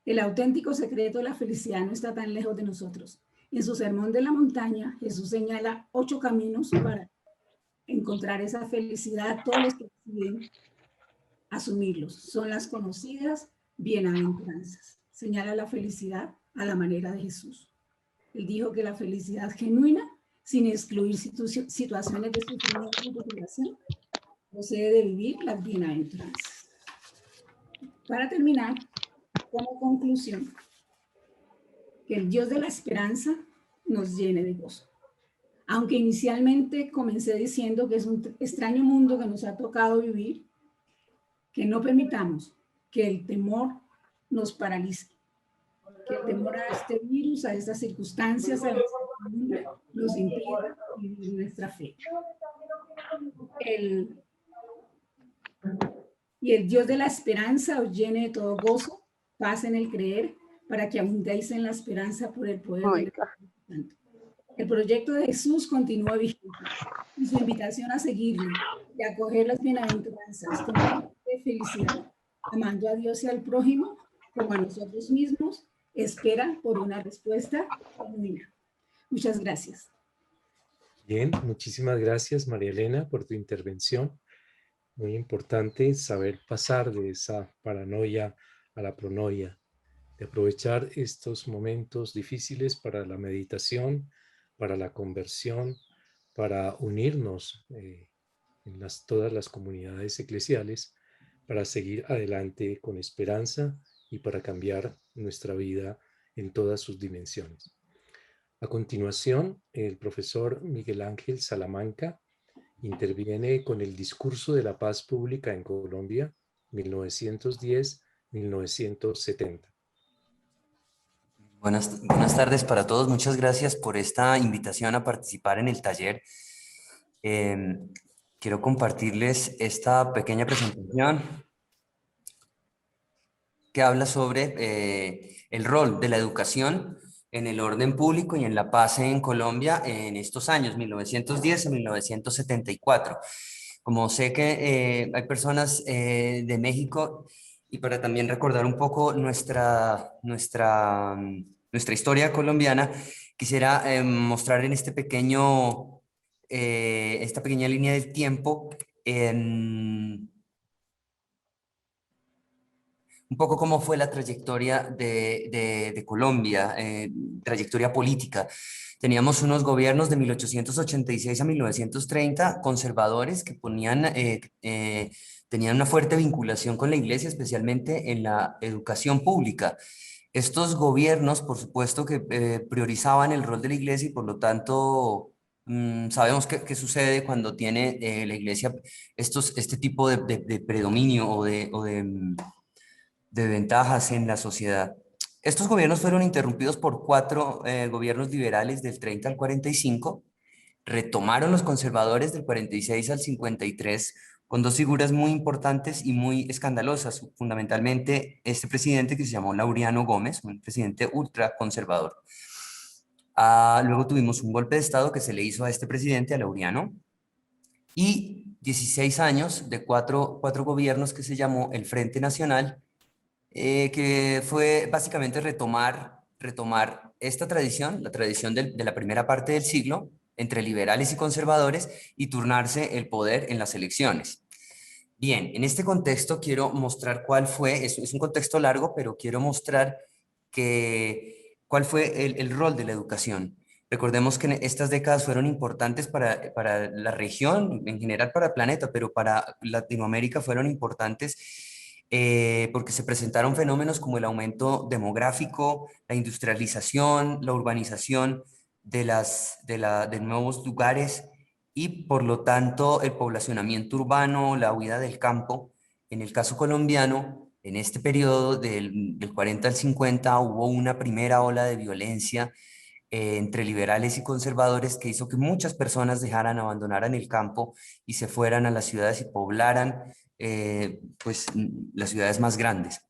El auténtico secreto de la felicidad no está tan lejos de nosotros. En su sermón de la montaña, Jesús señala 8 caminos para encontrar esa felicidad. Todos los que deciden asumirlos son las conocidas bienaventuranzas. Señala la felicidad a la manera de Jesús. Él dijo que la felicidad genuina, sin excluir situaciones de sufrimiento y desolación, procede de vivir las bienaventuranzas. Para terminar, como conclusión, que el Dios de la esperanza nos llene de gozo. Aunque inicialmente comencé diciendo que es un extraño mundo que nos ha tocado vivir, que no permitamos que el temor nos paralice, que el temor a este virus, a estas circunstancias, a la incertidumbre, nos impida vivir nuestra fe. Y el Dios de la esperanza os llene de todo gozo, paz en el creer, para que abundéis en la esperanza por el poder del Espíritu Santo. El proyecto de Jesús continúa vigente y su invitación a seguirlo y a acoger las bienaventuranzas con de felicidad, amando a Dios y al prójimo como a nosotros mismos, espera por una respuesta genuina. Muchas gracias. Bien, muchísimas gracias, María Elena, por tu intervención. Muy importante saber pasar de esa paranoia a la pronoia, de aprovechar estos momentos difíciles para la meditación, para la conversión, para unirnos en todas las comunidades eclesiales, para seguir adelante con esperanza y para cambiar nuestra vida en todas sus dimensiones. A continuación, el profesor Miguel Ángel Salamanca interviene con el discurso de la paz pública en Colombia, 1910-1970. Buenas tardes para todos. Muchas gracias por esta invitación a participar en el taller. Quiero compartirles esta pequeña presentación que habla sobre el rol de la educación en el orden público y en la paz en Colombia en estos años, 1910 a 1974. Como sé que hay personas de México, y para también recordar un poco nuestra historia colombiana, quisiera mostrar en esta pequeña línea del tiempo un poco cómo fue la trayectoria de Colombia, trayectoria política. Teníamos unos gobiernos de 1886 a 1930, conservadores, que tenían una fuerte vinculación con la iglesia, especialmente en la educación pública. Estos gobiernos, por supuesto, que priorizaban el rol de la iglesia y por lo tanto sabemos qué sucede cuando tiene la iglesia este tipo de predominio o de ventajas en la sociedad. Estos gobiernos fueron interrumpidos por 4 gobiernos liberales del 30 al 45, retomaron los conservadores del 46 al 53, con 2 figuras muy importantes y muy escandalosas, fundamentalmente este presidente que se llamó Laureano Gómez, un presidente ultraconservador. Luego tuvimos un golpe de Estado que se le hizo a este presidente, a Laureano, y 16 años de 4 gobiernos que se llamó el Frente Nacional, que fue básicamente retomar esta tradición, la tradición de la primera parte del siglo, entre liberales y conservadores, y turnarse el poder en las elecciones. Bien, en este contexto quiero mostrar cuál fue, es un contexto largo, pero quiero mostrar cuál fue el rol de la educación. Recordemos que estas décadas fueron importantes para la región, en general para el planeta, pero para Latinoamérica fueron importantes porque se presentaron fenómenos como el aumento demográfico, la industrialización, la urbanización de nuevos lugares y por lo tanto el poblacionamiento urbano, la huida del campo. En el caso colombiano, en este periodo del 40 al 50 hubo una primera ola de violencia entre liberales y conservadores que hizo que muchas personas abandonaran el campo y se fueran a las ciudades y poblaran pues las ciudades más grandes.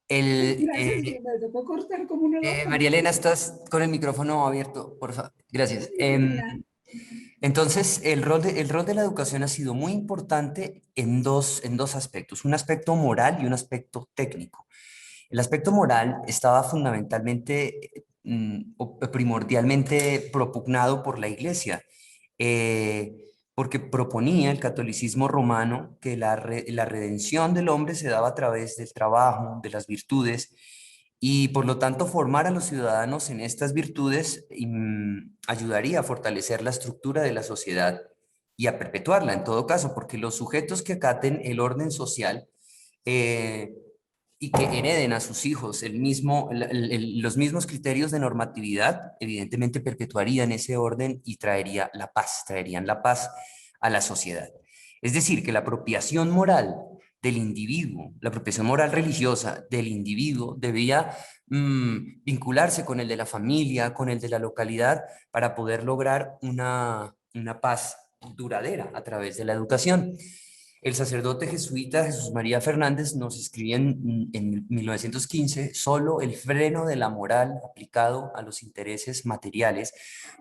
Gracias, Diego. ¿Te puedo cortar como un reloj? María Elena, estás con el micrófono abierto, por favor. Gracias. Entonces, el rol de la educación ha sido muy importante en dos aspectos, un aspecto moral y un aspecto técnico. El aspecto moral estaba fundamentalmente o primordialmente propugnado por la Iglesia, porque proponía el catolicismo romano que la redención del hombre se daba a través del trabajo, de las virtudes, y por lo tanto formar a los ciudadanos en estas virtudes ayudaría a fortalecer la estructura de la sociedad y a perpetuarla en todo caso, porque los sujetos que acaten el orden social eh, y que hereden a sus hijos los mismos criterios de normatividad, evidentemente perpetuarían ese orden y traerían la paz a la sociedad. Es decir, que la apropiación moral del individuo, la apropiación moral religiosa del individuo debía vincularse con el de la familia, con el de la localidad, para poder lograr una paz duradera a través de la educación. El sacerdote jesuita Jesús María Fernández nos escribía en 1915: solo el freno de la moral aplicado a los intereses materiales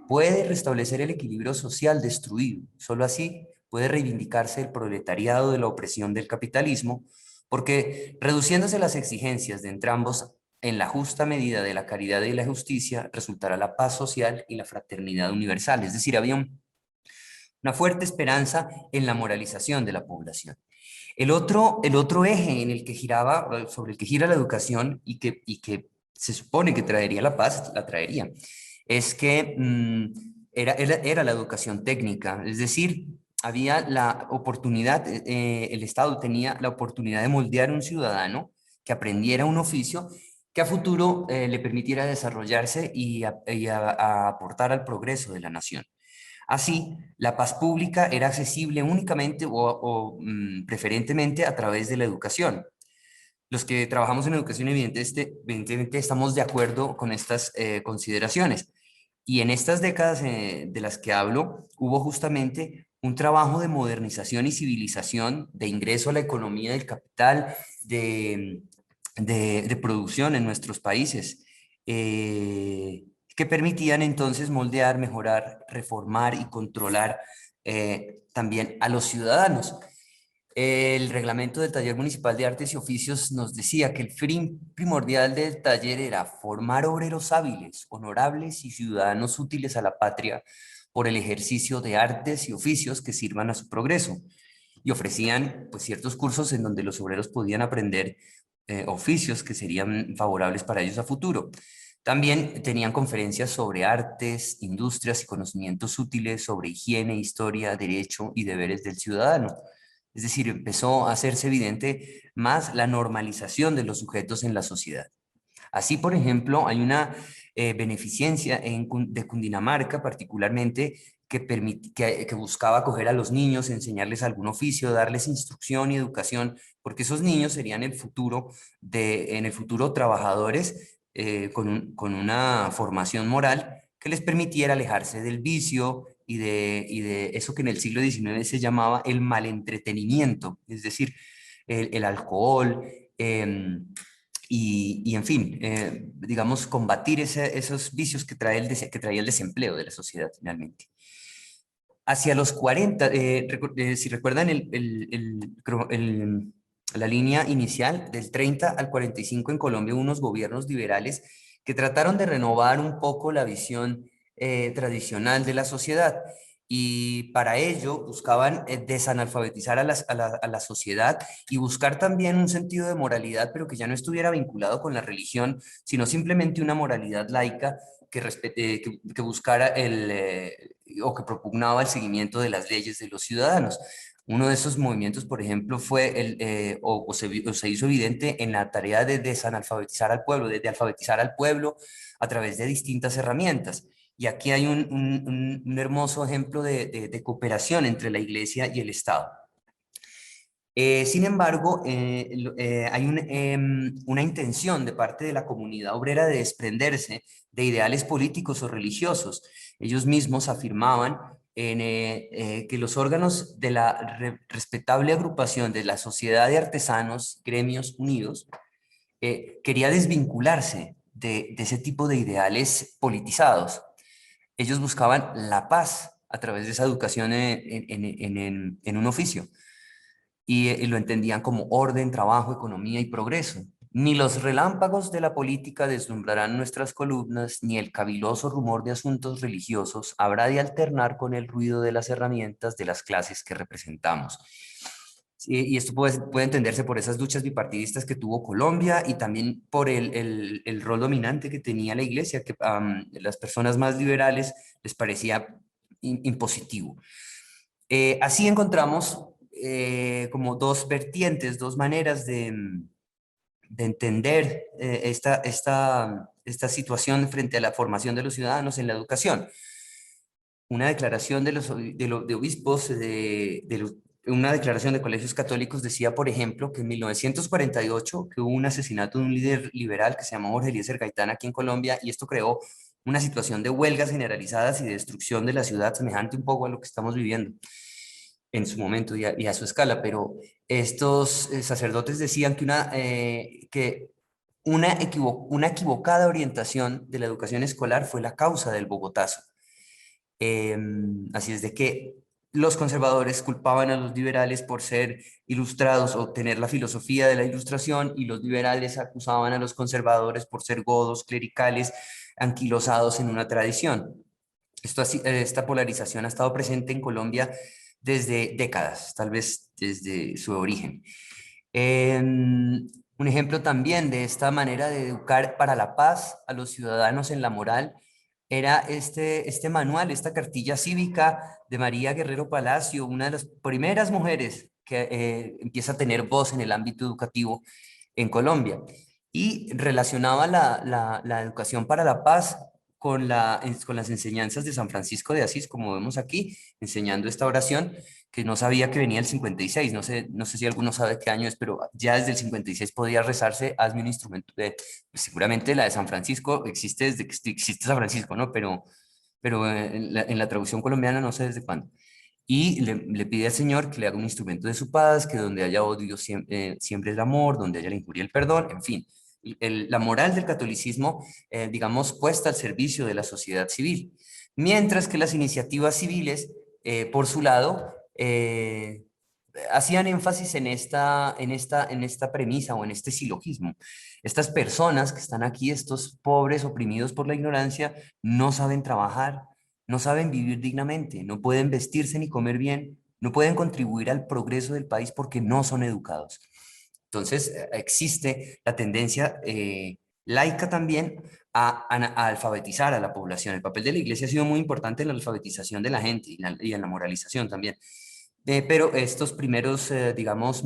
puede restablecer el equilibrio social destruido. Solo así puede reivindicarse el proletariado de la opresión del capitalismo, porque reduciéndose las exigencias de entrambos en la justa medida de la caridad y la justicia, resultará la paz social y la fraternidad universal. Es decir, había una fuerte esperanza en la moralización de la población. El otro eje en el que sobre el que gira la educación y que se supone que traería la paz, la traería, es que era la educación técnica, es decir, había la oportunidad, el Estado tenía la oportunidad de moldear un ciudadano que aprendiera un oficio que a futuro le permitiera desarrollarse y a aportar al progreso de la nación. Así, la paz pública era accesible únicamente o preferentemente a través de la educación. Los que trabajamos en educación evidentemente estamos de acuerdo con estas consideraciones. Y en estas décadas de las que hablo, hubo justamente un trabajo de modernización y civilización, de ingreso a la economía del capital, de producción en nuestros países. Que permitían entonces moldear, mejorar, reformar y controlar también a los ciudadanos. El reglamento del Taller Municipal de Artes y Oficios nos decía que el fin primordial del taller era formar obreros hábiles, honorables y ciudadanos útiles a la patria por el ejercicio de artes y oficios que sirvan a su progreso. Y ofrecían pues ciertos cursos en donde los obreros podían aprender oficios que serían favorables para ellos a futuro. También tenían conferencias sobre artes, industrias y conocimientos útiles sobre higiene, historia, derecho y deberes del ciudadano. Es decir, empezó a hacerse evidente más la normalización de los sujetos en la sociedad. Así, por ejemplo, hay una beneficencia de Cundinamarca particularmente que buscaba acoger a los niños, enseñarles algún oficio, darles instrucción y educación, porque esos niños serían en el futuro trabajadores con una formación moral que les permitiera alejarse del vicio y de eso que en el siglo XIX se llamaba el malentretenimiento, es decir, el alcohol, y en fin, digamos, combatir esos vicios que traía el desempleo de la sociedad finalmente. Hacia los 40, si recuerdan la línea inicial, del 30 al 45 en Colombia, unos gobiernos liberales que trataron de renovar un poco la visión tradicional de la sociedad, y para ello buscaban desanalfabetizar a la sociedad y buscar también un sentido de moralidad, pero que ya no estuviera vinculado con la religión, sino simplemente una moralidad laica que buscara o que propugnaba el seguimiento de las leyes de los ciudadanos. Uno de esos movimientos, por ejemplo, fue se hizo evidente en la tarea de desanalfabetizar al pueblo, de alfabetizar al pueblo a través de distintas herramientas. Y aquí hay un hermoso ejemplo de cooperación entre la Iglesia y el Estado. Sin embargo, hay una intención de parte de la comunidad obrera de desprenderse de ideales políticos o religiosos. Ellos mismos afirmaban que los órganos de la respetable agrupación de la Sociedad de Artesanos, Gremios Unidos, quería desvincularse de ese tipo de ideales politizados. Ellos buscaban la paz a través de esa educación en un oficio y lo entendían como orden, trabajo, economía y progreso. Ni los relámpagos de la política deslumbrarán nuestras columnas, ni el caviloso rumor de asuntos religiosos habrá de alternar con el ruido de las herramientas de las clases que representamos. Y esto puede entenderse por esas luchas bipartidistas que tuvo Colombia y también por el rol dominante que tenía la iglesia, que las personas más liberales les parecía impositivo. Así encontramos como dos vertientes, dos maneras de entender esta situación frente a la formación de los ciudadanos en la educación. Una declaración de obispos, una declaración de colegios católicos decía, por ejemplo, que en 1948 que hubo un asesinato de un líder liberal que se llamaba Jorge Eliezer Gaitán aquí en Colombia, y esto creó una situación de huelgas generalizadas y de destrucción de la ciudad semejante un poco a lo que estamos viviendo en su momento y a su escala, pero estos sacerdotes decían que una equivocada orientación de la educación escolar fue la causa del Bogotazo. Así es de que los conservadores culpaban a los liberales por ser ilustrados o tener la filosofía de la ilustración, y los liberales acusaban a los conservadores por ser godos, clericales, anquilosados en una tradición. Esta polarización ha estado presente en Colombia desde décadas, tal vez desde su origen. Un ejemplo también de esta manera de educar para la paz a los ciudadanos en la moral era este manual, esta cartilla cívica de María Guerrero Palacio, una de las primeras mujeres que empieza a tener voz en el ámbito educativo en Colombia, y relacionaba la educación para la paz con las enseñanzas de San Francisco de Asís, como vemos aquí, enseñando esta oración, que no sabía que venía el 56, no sé si alguno sabe qué año es, pero ya desde el 56 podía rezarse, hazme un instrumento, seguramente la de San Francisco existe desde que existe San Francisco, ¿no? Pero en la traducción colombiana no sé desde cuándo. Y le pide al Señor que le haga un instrumento de su paz, que donde haya odio siempre el amor, donde haya la injuria el perdón, en fin. La moral del catolicismo, digamos, puesta al servicio de la sociedad civil. Mientras que las iniciativas civiles, por su lado, hacían énfasis en esta premisa o en este silogismo. Estas personas que están aquí, estos pobres oprimidos por la ignorancia, no saben trabajar, no saben vivir dignamente, no pueden vestirse ni comer bien, no pueden contribuir al progreso del país porque no son educados. Entonces, existe la tendencia laica también a alfabetizar a la población. El papel de la iglesia ha sido muy importante en la alfabetización de la gente y en la moralización también. Pero estos primeros, digamos,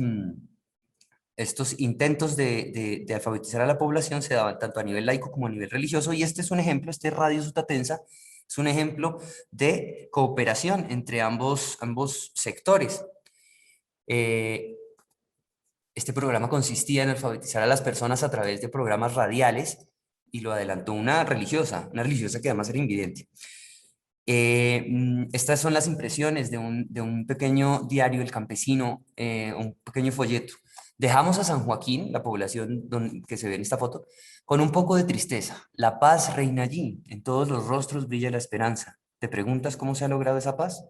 estos intentos de alfabetizar a la población se daban tanto a nivel laico como a nivel religioso, y este es un ejemplo, este Radio Sutatensa, es un ejemplo de cooperación entre ambos sectores. Este programa consistía en alfabetizar a las personas a través de programas radiales, y lo adelantó una religiosa que además era invidente. Estas son las impresiones de un pequeño diario, El Campesino, un pequeño folleto. Dejamos a San Joaquín, la población que se ve en esta foto, con un poco de tristeza. La paz reina allí, en todos los rostros brilla la esperanza. ¿Te preguntas cómo se ha logrado esa paz?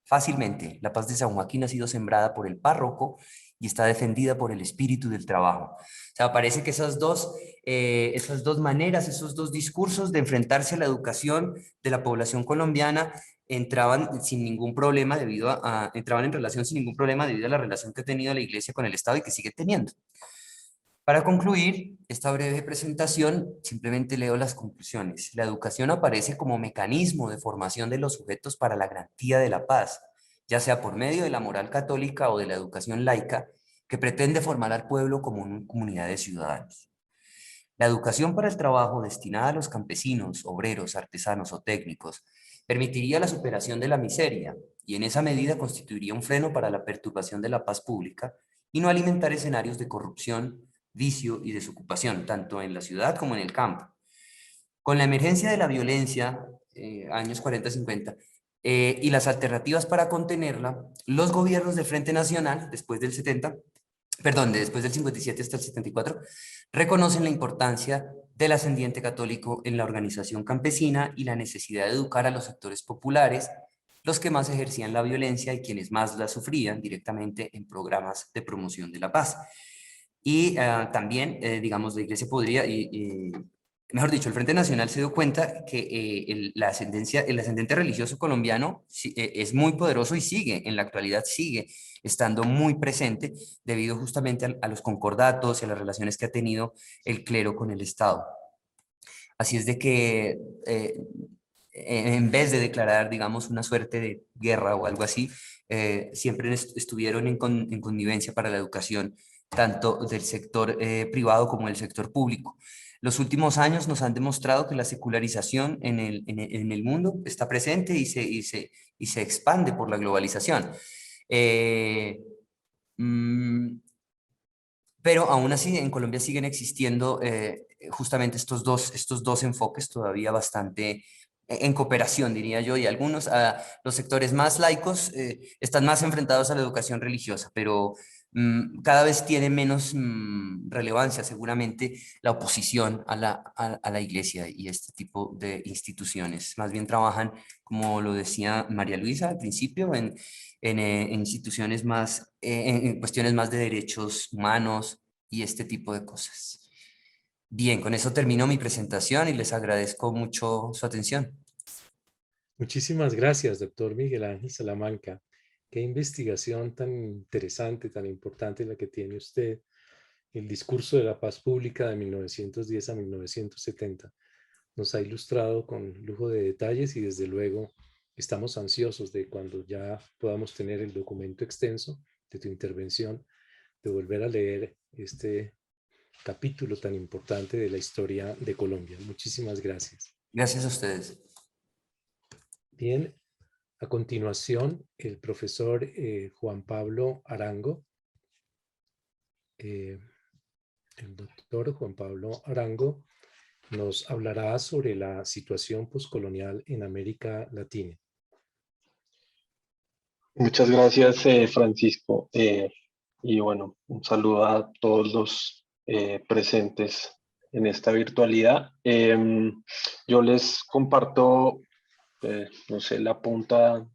Fácilmente, la paz de San Joaquín ha sido sembrada por el párroco y está defendida por el espíritu del trabajo. O sea, parece que esas dos maneras, esos dos discursos de enfrentarse a la educación de la población colombiana entraban sin ningún problema entraban en relación sin ningún problema debido a la relación que ha tenido la Iglesia con el Estado y que sigue teniendo. Para concluir esta breve presentación, simplemente leo las conclusiones. La educación aparece como mecanismo de formación de los sujetos para la garantía de la paz, ya sea por medio de la moral católica o de la educación laica, que pretende formar al pueblo como una comunidad de ciudadanos. La educación para el trabajo destinada a los campesinos, obreros, artesanos o técnicos permitiría la superación de la miseria, y en esa medida constituiría un freno para la perturbación de la paz pública y no alimentar escenarios de corrupción, vicio y desocupación, tanto en la ciudad como en el campo. Con la emergencia de la violencia, años 40-50, y las alternativas para contenerla, los gobiernos del Frente Nacional, después del 70, perdón, después del 57 hasta el 74, reconocen la importancia del ascendiente católico en la organización campesina y la necesidad de educar a los sectores populares, los que más ejercían la violencia y quienes más la sufrían directamente en programas de promoción de la paz. Y también, digamos, la Iglesia podría, mejor dicho, el Frente Nacional se dio cuenta que el ascendente religioso colombiano es muy poderoso y sigue, en la actualidad sigue estando muy presente debido justamente a los concordatos y a las relaciones que ha tenido el clero con el Estado. Así es de que en vez de declarar, digamos, una suerte de guerra o algo así, siempre estuvieron en connivencia para la educación, tanto del sector privado como del sector público. Los últimos años nos han demostrado que la secularización en el mundo está presente y se expande por la globalización. Pero aún así en Colombia siguen existiendo justamente estos dos enfoques todavía bastante en cooperación, diría yo, y algunos, los sectores más laicos están más enfrentados a la educación religiosa, pero cada vez tiene menos relevancia seguramente la oposición a la iglesia y este tipo de instituciones. Más bien trabajan, como lo decía María Luisa al principio, en instituciones más, en cuestiones más de derechos humanos y este tipo de cosas. Bien, con eso termino mi presentación y les agradezco mucho su atención. Muchísimas gracias, doctor Miguel Ángel Salamanca. Qué investigación tan interesante, tan importante la que tiene usted. El discurso de la paz pública de 1910 a 1970 nos ha ilustrado con lujo de detalles y desde luego estamos ansiosos de cuando ya podamos tener el documento extenso de tu intervención, de volver a leer este capítulo tan importante de la historia de Colombia. Muchísimas gracias. Gracias a ustedes. Bien, a continuación el profesor Juan Pablo Arango. El doctor Juan Pablo Arango nos hablará sobre la situación poscolonial en América Latina. Muchas gracias, Francisco. Y bueno, un saludo a todos los presentes en esta virtualidad. Yo les comparto, no sé, la punta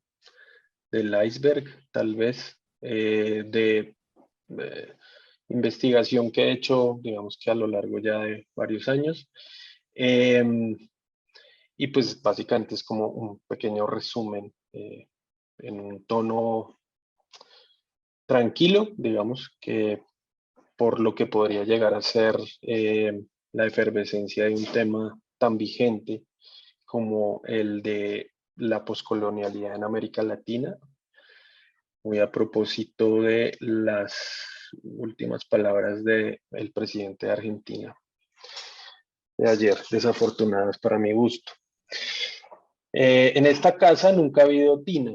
del iceberg, tal vez, de investigación que he hecho, digamos que a lo largo ya de varios años. Y pues básicamente es como un pequeño resumen en un tono tranquilo, digamos, que por lo que podría llegar a ser la efervescencia de un tema tan vigente como el de la poscolonialidad en América Latina. Muy a propósito de las últimas palabras del presidente de Argentina de ayer, desafortunadas para mi gusto. En esta casa nunca ha habido tina.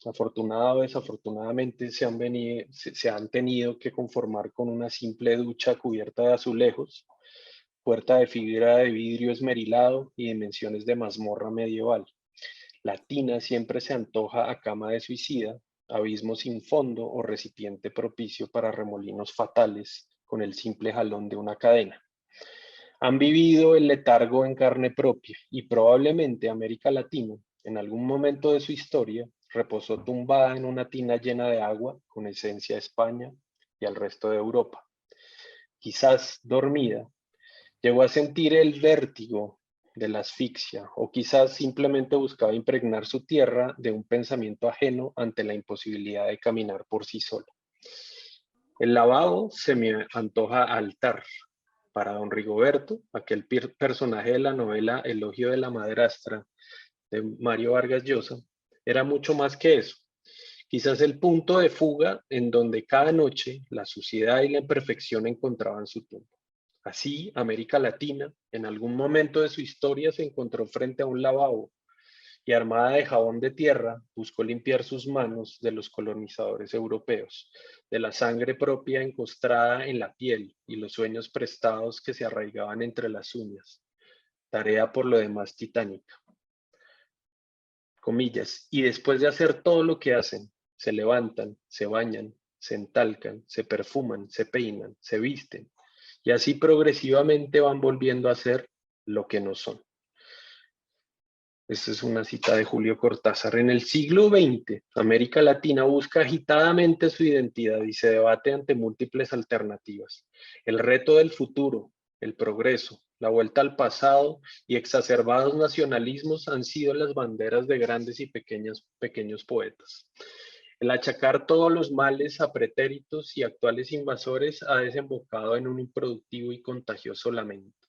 Afortunada o desafortunadamente se han tenido que conformar con una simple ducha cubierta de azulejos, puerta de fibra de vidrio esmerilado y dimensiones de mazmorra medieval. La tina siempre se antoja a cama de suicida, abismo sin fondo o recipiente propicio para remolinos fatales con el simple jalón de una cadena. Han vivido el letargo en carne propia y probablemente América Latina, en algún momento de su historia, reposó tumbada en una tina llena de agua con esencia de España y al resto de Europa. Quizás dormida, llegó a sentir el vértigo de la asfixia o quizás simplemente buscaba impregnar su tierra de un pensamiento ajeno ante la imposibilidad de caminar por sí sola. El lavabo se me antoja altar. Para don Rigoberto, aquel personaje de la novela Elogio de la madrastra de Mario Vargas Llosa, era mucho más que eso. Quizás el punto de fuga en donde cada noche la suciedad y la imperfección encontraban su tumba. Así, América Latina, en algún momento de su historia, se encontró frente a un lavabo y armada de jabón de tierra, buscó limpiar sus manos de los colonizadores europeos, de la sangre propia encostrada en la piel y los sueños prestados que se arraigaban entre las uñas. Tarea por lo demás titánica. Comillas. Y después de hacer todo lo que hacen, se levantan, se bañan, se entalcan, se perfuman, se peinan, se visten, y así progresivamente van volviendo a ser lo que no son. Esta es una cita de Julio Cortázar. En el siglo XX, América Latina busca agitadamente su identidad y se debate ante múltiples alternativas. El reto del futuro, el progreso, la vuelta al pasado y exacerbados nacionalismos han sido las banderas de grandes y pequeños poetas. El achacar todos los males a pretéritos y actuales invasores ha desembocado en un improductivo y contagioso lamento.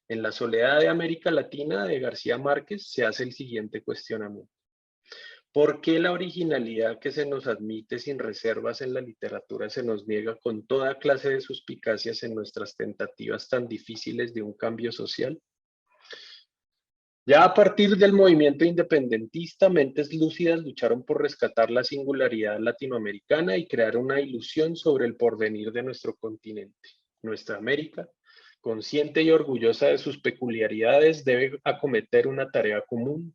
En La soledad de América Latina de García Márquez se hace el siguiente cuestionamiento. ¿Por qué la originalidad que se nos admite sin reservas en la literatura se nos niega con toda clase de suspicacias en nuestras tentativas tan difíciles de un cambio social? Ya a partir del movimiento independentista, mentes lúcidas lucharon por rescatar la singularidad latinoamericana y crear una ilusión sobre el porvenir de nuestro continente. Nuestra América, consciente y orgullosa de sus peculiaridades, debe acometer una tarea común,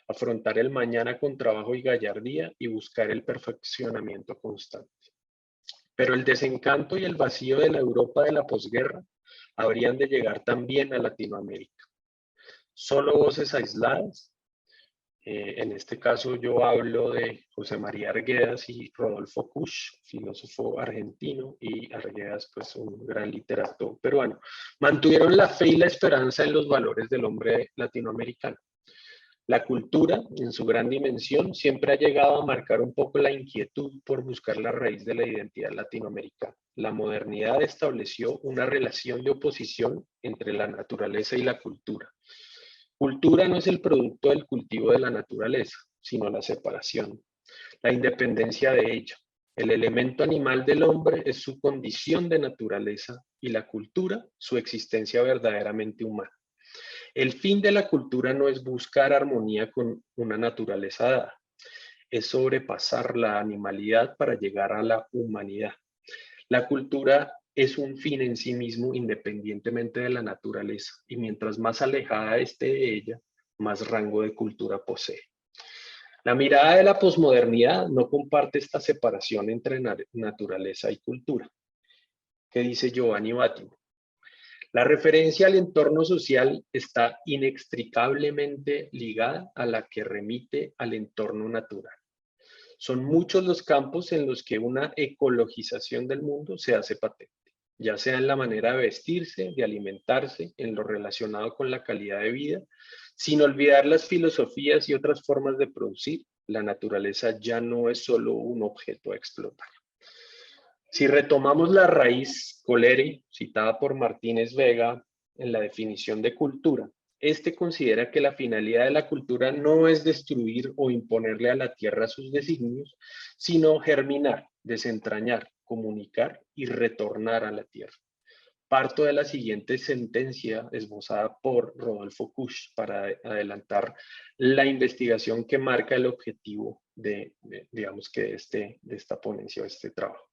afrontar el mañana con trabajo y gallardía y buscar el perfeccionamiento constante. Pero el desencanto y el vacío de la Europa de la posguerra habrían de llegar también a Latinoamérica. Solo voces aisladas. En este caso yo hablo de José María Arguedas y Rodolfo Kusch, filósofo argentino, y Arguedas, pues un gran literato peruano. Mantuvieron la fe y la esperanza en los valores del hombre latinoamericano. La cultura, en su gran dimensión, siempre ha llegado a marcar un poco la inquietud por buscar la raíz de la identidad latinoamericana. La modernidad estableció una relación de oposición entre la naturaleza y la cultura. Cultura no es el producto del cultivo de la naturaleza, sino la separación, la independencia de ella. El elemento animal del hombre es su condición de naturaleza y la cultura, su existencia verdaderamente humana. El fin de la cultura no es buscar armonía con una naturaleza dada, es sobrepasar la animalidad para llegar a la humanidad. La cultura es un fin en sí mismo independientemente de la naturaleza, y mientras más alejada esté de ella, más rango de cultura posee. La mirada de la posmodernidad no comparte esta separación entre naturaleza y cultura. ¿Qué dice Giovanni Battimo? La referencia al entorno social está inextricablemente ligada a la que remite al entorno natural. Son muchos los campos en los que una ecologización del mundo se hace patente, ya sea en la manera de vestirse, de alimentarse, en lo relacionado con la calidad de vida, sin olvidar las filosofías y otras formas de producir. La naturaleza ya no es solo un objeto a explotar. Si retomamos la raíz coleri, citada por Martínez Vega en la definición de cultura, este considera que la finalidad de la cultura no es destruir o imponerle a la tierra sus designios, sino germinar, desentrañar, comunicar y retornar a la tierra. Parto de la siguiente sentencia esbozada por Rodolfo Kusch para adelantar la investigación que marca el objetivo de esta ponencia o este trabajo.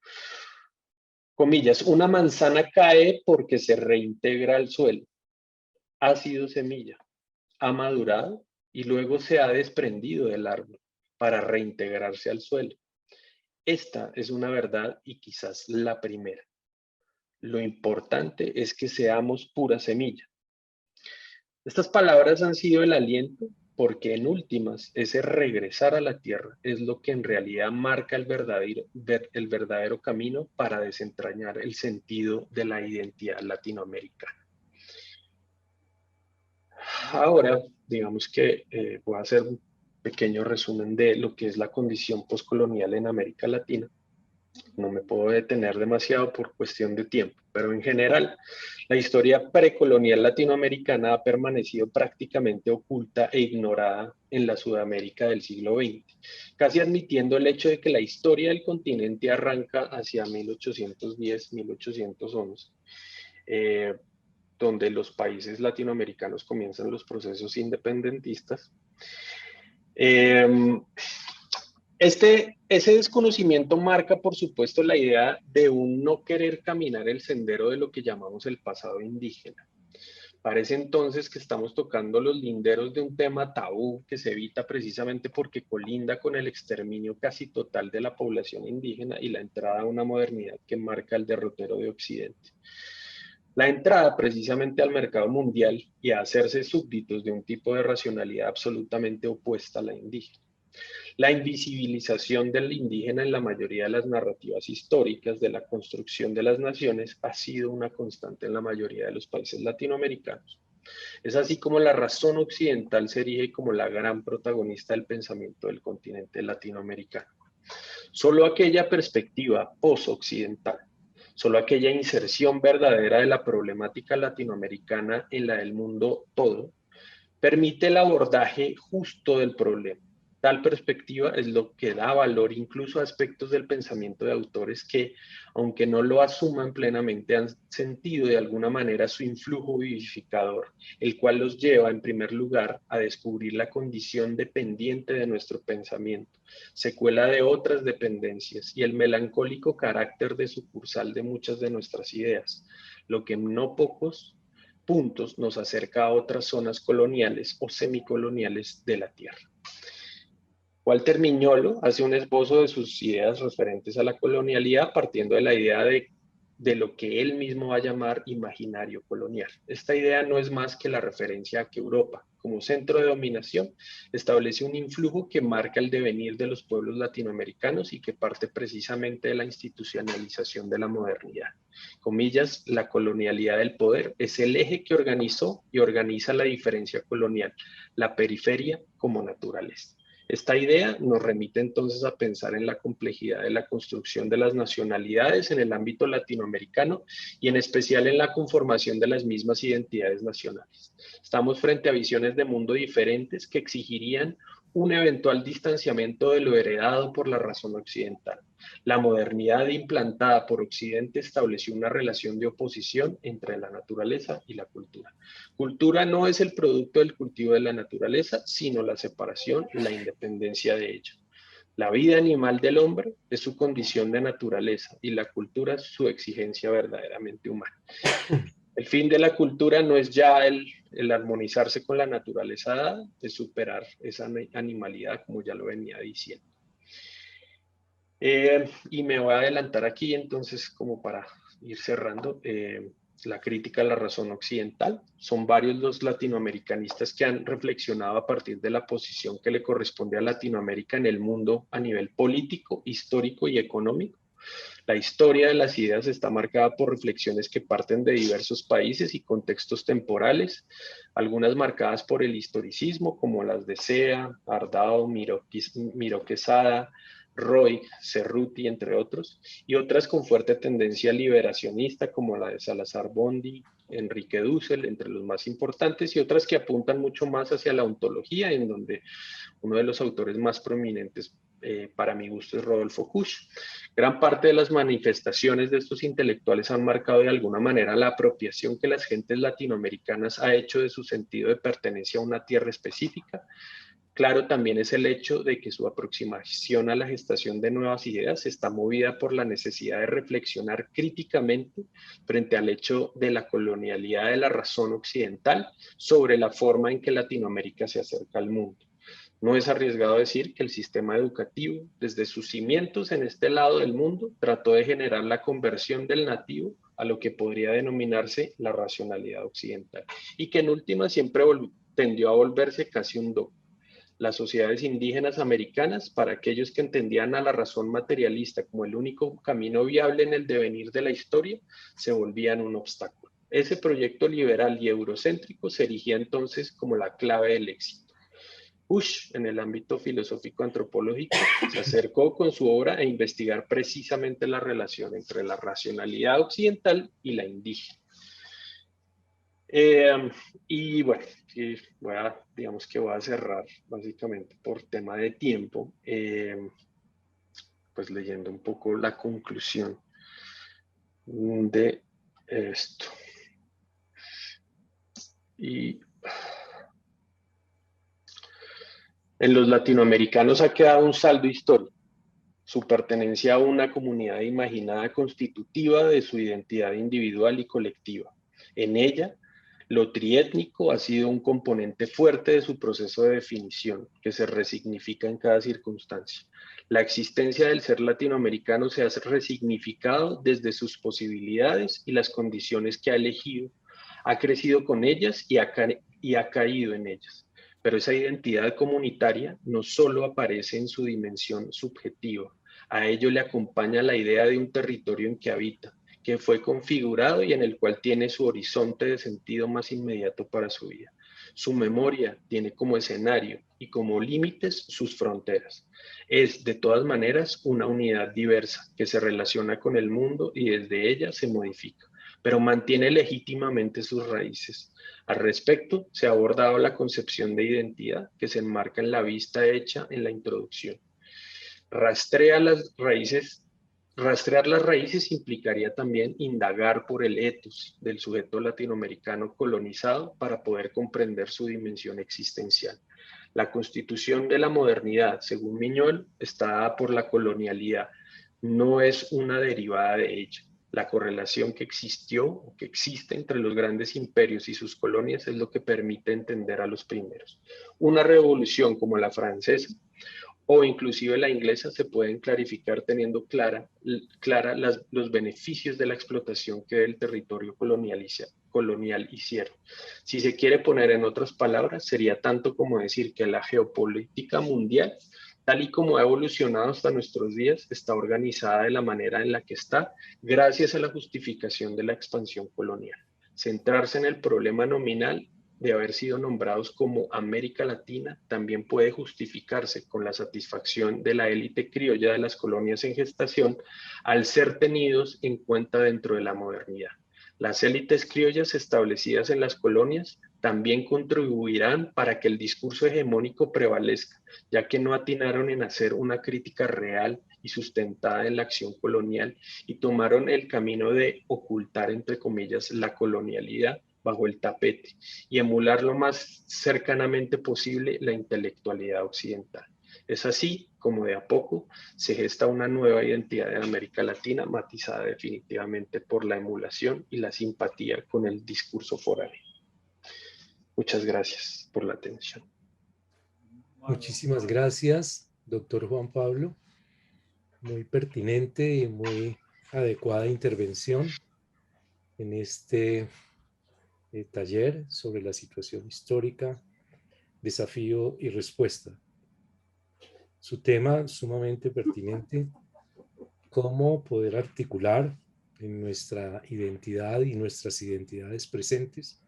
Comillas, una manzana cae porque se reintegra al suelo. Ha sido semilla, ha madurado y luego se ha desprendido del árbol para reintegrarse al suelo. Esta es una verdad y quizás la primera. Lo importante es que seamos pura semilla. Estas palabras han sido el aliento porque en últimas ese regresar a la tierra es lo que en realidad marca el verdadero camino para desentrañar el sentido de la identidad latinoamericana. Ahora, digamos que voy a hacer un pequeño resumen de lo que es la condición postcolonial en América Latina. No me puedo detener demasiado por cuestión de tiempo, pero en general, la historia precolonial latinoamericana ha permanecido prácticamente oculta e ignorada en la Sudamérica del siglo XX, casi admitiendo el hecho de que la historia del continente arranca hacia 1810-1811, donde los países latinoamericanos comienzan los procesos independentistas. Ese desconocimiento marca, por supuesto, la idea de un no querer caminar el sendero de lo que llamamos el pasado indígena. Parece entonces que estamos tocando los linderos de un tema tabú que se evita precisamente porque colinda con el exterminio casi total de la población indígena y la entrada a una modernidad que marca el derrotero de Occidente. La entrada precisamente al mercado mundial y a hacerse súbditos de un tipo de racionalidad absolutamente opuesta a la indígena. La invisibilización del indígena en la mayoría de las narrativas históricas de la construcción de las naciones ha sido una constante en la mayoría de los países latinoamericanos. Es así como la razón occidental se erige como la gran protagonista del pensamiento del continente latinoamericano. Solo aquella perspectiva post-occidental, solo aquella inserción verdadera de la problemática latinoamericana en la del mundo todo, permite el abordaje justo del problema. Tal perspectiva es lo que da valor incluso a aspectos del pensamiento de autores que, aunque no lo asuman plenamente, han sentido de alguna manera su influjo vivificador, el cual los lleva en primer lugar a descubrir la condición dependiente de nuestro pensamiento, secuela de otras dependencias y el melancólico carácter de sucursal de muchas de nuestras ideas, lo que en no pocos puntos nos acerca a otras zonas coloniales o semicoloniales de la Tierra. Walter Miñolo hace un esbozo de sus ideas referentes a la colonialidad partiendo de la idea de lo que él mismo va a llamar imaginario colonial. Esta idea no es más que la referencia a que Europa, como centro de dominación, establece un influjo que marca el devenir de los pueblos latinoamericanos y que parte precisamente de la institucionalización de la modernidad. Comillas, la colonialidad del poder es el eje que organizó y organiza la diferencia colonial, la periferia como naturaleza. Esta idea nos remite entonces a pensar en la complejidad de la construcción de las nacionalidades en el ámbito latinoamericano y en especial en la conformación de las mismas identidades nacionales. Estamos frente a visiones de mundo diferentes que exigirían un eventual distanciamiento de lo heredado por la razón occidental. La modernidad implantada por Occidente estableció una relación de oposición entre la naturaleza y la cultura. Cultura no es el producto del cultivo de la naturaleza, sino la separación y la independencia de ella. La vida animal del hombre es su condición de naturaleza y la cultura es su exigencia verdaderamente humana. El fin de la cultura no es ya el armonizarse con la naturaleza dada, es superar esa animalidad, como ya lo venía diciendo. Y me voy a adelantar aquí, entonces, como para ir cerrando, la crítica a la razón occidental. Son varios los latinoamericanistas que han reflexionado a partir de la posición que le corresponde a Latinoamérica en el mundo a nivel político, histórico y económico. La historia de las ideas está marcada por reflexiones que parten de diversos países y contextos temporales, algunas marcadas por el historicismo, como las de Sea, Ardao, Miró Quesada, Roy, Cerruti, entre otros, y otras con fuerte tendencia liberacionista, como la de Salazar Bondi, Enrique Dussel, entre los más importantes, y otras que apuntan mucho más hacia la ontología, en donde uno de los autores más prominentes para mi gusto es Rodolfo Kusch. Gran parte de las manifestaciones de estos intelectuales han marcado de alguna manera la apropiación que las gentes latinoamericanas ha hecho de su sentido de pertenencia a una tierra específica. Claro, también es el hecho de que su aproximación a la gestación de nuevas ideas está movida por la necesidad de reflexionar críticamente frente al hecho de la colonialidad de la razón occidental sobre la forma en que Latinoamérica se acerca al mundo. No es arriesgado decir que el sistema educativo, desde sus cimientos en este lado del mundo, trató de generar la conversión del nativo a lo que podría denominarse la racionalidad occidental, y que en última siempre tendió a volverse casi un dogma. Las sociedades indígenas americanas, para aquellos que entendían a la razón materialista como el único camino viable en el devenir de la historia, se volvían un obstáculo. Ese proyecto liberal y eurocéntrico se erigía entonces como la clave del éxito. Bush, en el ámbito filosófico-antropológico, se acercó con su obra a investigar precisamente la relación entre la racionalidad occidental y la indígena. Y bueno, digamos que voy a cerrar básicamente por tema de tiempo, pues leyendo un poco la conclusión de esto. Y en los latinoamericanos ha quedado un saldo histórico, su pertenencia a una comunidad imaginada constitutiva de su identidad individual y colectiva. En ella, Lo triétnico ha sido un componente fuerte de su proceso de definición, que se resignifica en cada circunstancia. La existencia del ser latinoamericano se ha resignificado desde sus posibilidades y las condiciones que ha elegido, ha crecido con ellas y ha caído en ellas. Pero esa identidad comunitaria no solo aparece en su dimensión subjetiva, a ello le acompaña la idea de un territorio en que habita, que fue configurado y en el cual tiene su horizonte de sentido más inmediato para su vida. Su memoria tiene como escenario y como límites sus fronteras. Es, de todas maneras, una unidad diversa que se relaciona con el mundo y desde ella se modifica, pero mantiene legítimamente sus raíces. Al respecto, se ha abordado la concepción de identidad que se enmarca en la vista hecha en la introducción. Rastrear las raíces implicaría también indagar por el ethos del sujeto latinoamericano colonizado para poder comprender su dimensión existencial. La constitución de la modernidad, según Miñol, está dada por la colonialidad, no es una derivada de ella. La correlación que existió o que existe entre los grandes imperios y sus colonias es lo que permite entender a los primeros. Una revolución como la francesa o inclusive la inglesa se pueden clarificar teniendo los beneficios de la explotación que el territorio colonial hicieron. Si se quiere poner en otras palabras, sería tanto como decir que la geopolítica mundial, tal y como ha evolucionado hasta nuestros días, está organizada de la manera en la que está, gracias a la justificación de la expansión colonial. Centrarse en el problema nominal de haber sido nombrados como América Latina también puede justificarse con la satisfacción de la élite criolla de las colonias en gestación al ser tenidos en cuenta dentro de la modernidad. Las élites criollas establecidas en las colonias también contribuirán para que el discurso hegemónico prevalezca, ya que no atinaron en hacer una crítica real y sustentada en la acción colonial y tomaron el camino de ocultar, entre comillas, la colonialidad bajo el tapete y emular lo más cercanamente posible la intelectualidad occidental. Es así como de a poco se gesta una nueva identidad de América Latina, matizada definitivamente por la emulación y la simpatía con el discurso foráneo. Muchas gracias por la atención. Muchísimas gracias, doctor Juan Pablo. Muy pertinente y muy adecuada intervención en este taller sobre la situación histórica, desafío y respuesta. Su tema sumamente pertinente, cómo poder articular en nuestra identidad y nuestras identidades presentes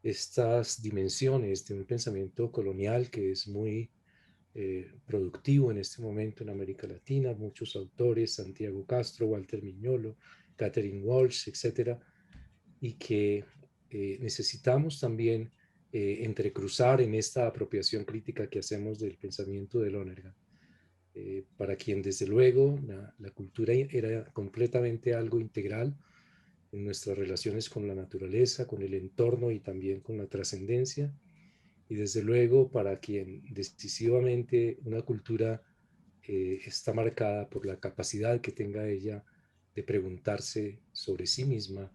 estas dimensiones de un pensamiento colonial que es muy productivo en este momento en América Latina. Muchos autores, Santiago Castro, Walter Miñolo, Catherine Walsh, etcétera, y que necesitamos también entrecruzar en esta apropiación crítica que hacemos del pensamiento de Lonergan. Para quien desde luego la cultura era completamente algo integral en nuestras relaciones con la naturaleza, con el entorno y también con la trascendencia. Y desde luego para quien decisivamente una cultura está marcada por la capacidad que tenga ella de preguntarse sobre sí misma,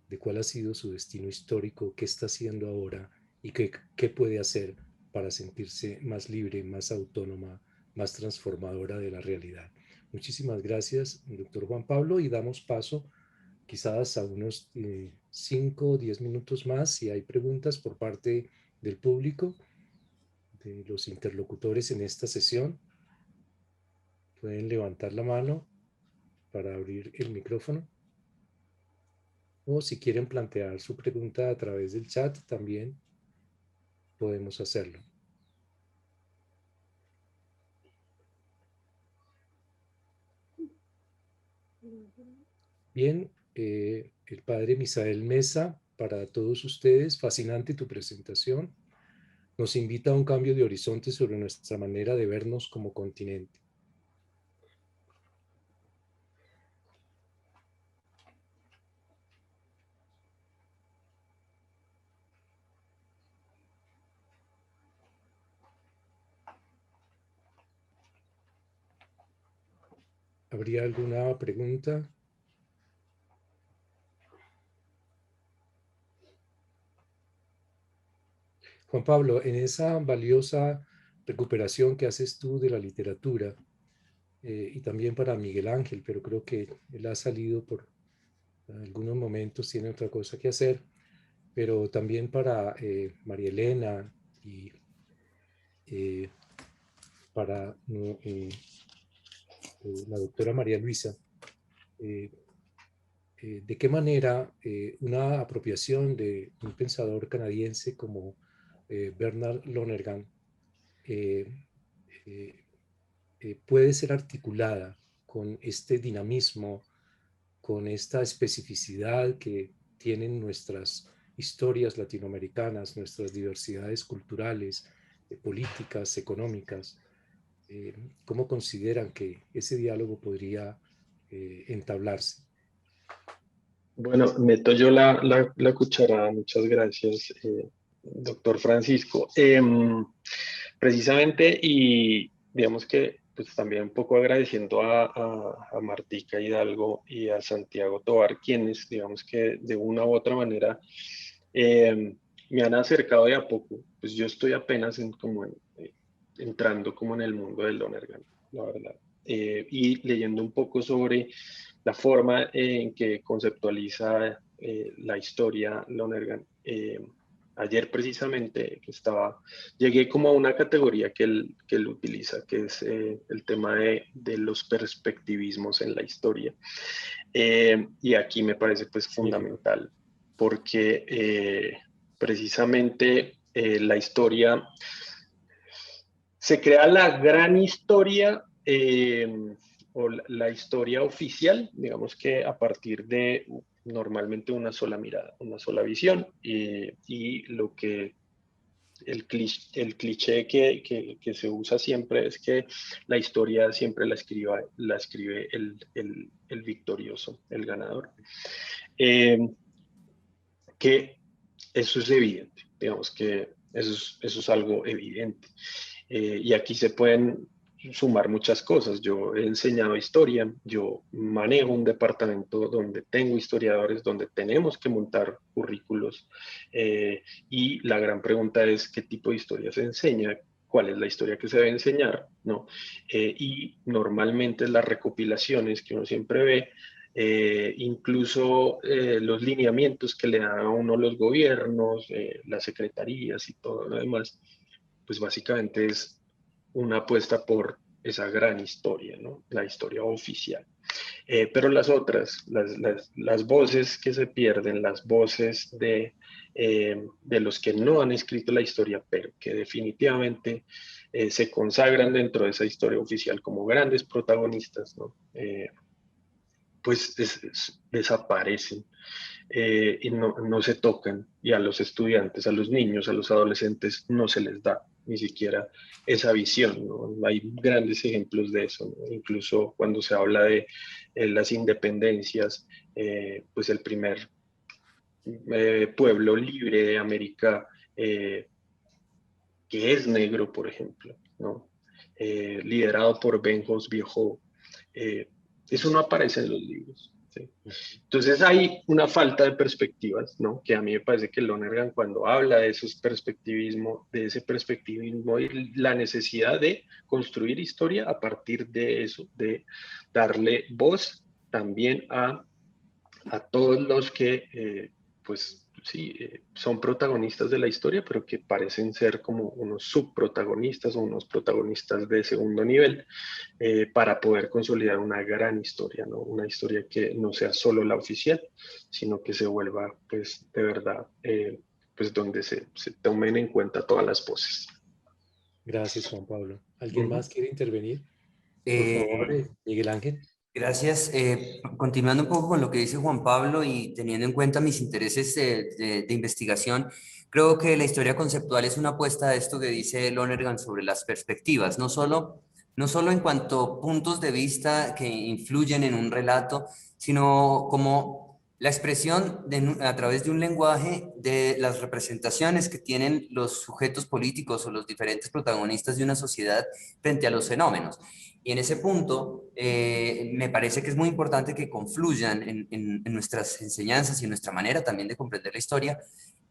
de cuál ha sido su destino histórico, qué está haciendo ahora y qué puede hacer para sentirse más libre, más autónoma, más transformadora de la realidad. Muchísimas gracias, doctor Juan Pablo, y damos paso quizás a unos 5 o 10 minutos más si hay preguntas por parte del público, de los interlocutores en esta sesión. Pueden levantar la mano para abrir el micrófono. O si quieren plantear su pregunta a través del chat, también podemos hacerlo. Bien, el padre Misael Mesa, para todos ustedes, fascinante tu presentación. Nos invita a un cambio de horizonte sobre nuestra manera de vernos como continente. ¿Habría alguna pregunta? Juan Pablo, en esa valiosa recuperación que haces tú de la literatura, y también para Miguel Ángel, pero creo que él ha salido por algunos momentos, tiene otra cosa que hacer, pero también para María Elena y eh, para la doctora María Luisa, eh, de qué manera una apropiación de un pensador canadiense como Bernard Lonergan eh, eh, puede ser articulada con este dinamismo, con esta especificidad que tienen nuestras historias latinoamericanas, nuestras diversidades culturales, políticas, económicas. ¿Cómo consideran que ese diálogo podría entablarse? Bueno, meto yo la cucharada, muchas gracias, doctor Francisco. Precisamente, y digamos que pues también un poco agradeciendo a Martica Hidalgo y a Santiago Tovar, quienes digamos que de una u otra manera me han acercado de a poco. Pues yo estoy apenas entrando como en el mundo del Lonergan, la verdad. Y leyendo un poco sobre la forma en que conceptualiza la historia Lonergan. Ayer precisamente llegué como a una categoría que él utiliza, que es el tema de los perspectivismos en la historia. Y aquí me parece pues fundamental, porque precisamente la historia, se crea la gran historia o la historia oficial, digamos que a partir de normalmente una sola mirada, una sola visión, y lo que el cliché que se usa siempre es que la historia siempre la escribe el victorioso, el ganador. Que eso es evidente, digamos que eso es algo evidente. Y aquí se pueden sumar muchas cosas. Yo he enseñado historia, yo manejo un departamento donde tengo historiadores, donde tenemos que montar currículos, y la gran pregunta es qué tipo de historia se enseña, cuál es la historia que se debe enseñar, ¿no? Y normalmente las recopilaciones que uno siempre ve, incluso los lineamientos que le dan a uno los gobiernos, las secretarías y todo lo demás, pues básicamente es una apuesta por esa gran historia, ¿no? La historia oficial. Pero las otras, las voces que se pierden, las voces de los que no han escrito la historia, pero que definitivamente se consagran dentro de esa historia oficial como grandes protagonistas, ¿no? Pues desaparecen. Y no se tocan, y a los estudiantes, a los niños, a los adolescentes no se les da ni siquiera esa visión, ¿no? Hay grandes ejemplos de eso, ¿no? Incluso cuando se habla de las independencias, pues el primer pueblo libre de América, que es negro, por ejemplo, ¿no? Liderado por Ben Hosbiaho, eso no aparece en los libros. ¿Sí? Entonces hay una falta de perspectivas, ¿no? Que a mí me parece que Lonergan, cuando habla de ese perspectivismo y la necesidad de construir historia a partir de eso, de darle voz también a todos los que, pues sí, son protagonistas de la historia, pero que parecen ser como unos subprotagonistas o unos protagonistas de segundo nivel, para poder consolidar una gran historia, ¿no? Una historia que no sea solo la oficial, sino que se vuelva, pues, de verdad, pues donde se tomen en cuenta todas las voces. Gracias, Juan Pablo. ¿Alguien más quiere intervenir? Por Eh, favor, Miguel Ángel. Gracias. Continuando un poco con lo que dice Juan Pablo y teniendo en cuenta mis intereses de investigación, creo que la historia conceptual es una apuesta a esto que dice Lonergan sobre las perspectivas, no solo en cuanto a puntos de vista que influyen en un relato, sino como La expresión a través de un lenguaje de las representaciones que tienen los sujetos políticos o los diferentes protagonistas de una sociedad frente a los fenómenos. Y en ese punto, me parece que es muy importante que confluyan en nuestras enseñanzas y en nuestra manera también de comprender la historia,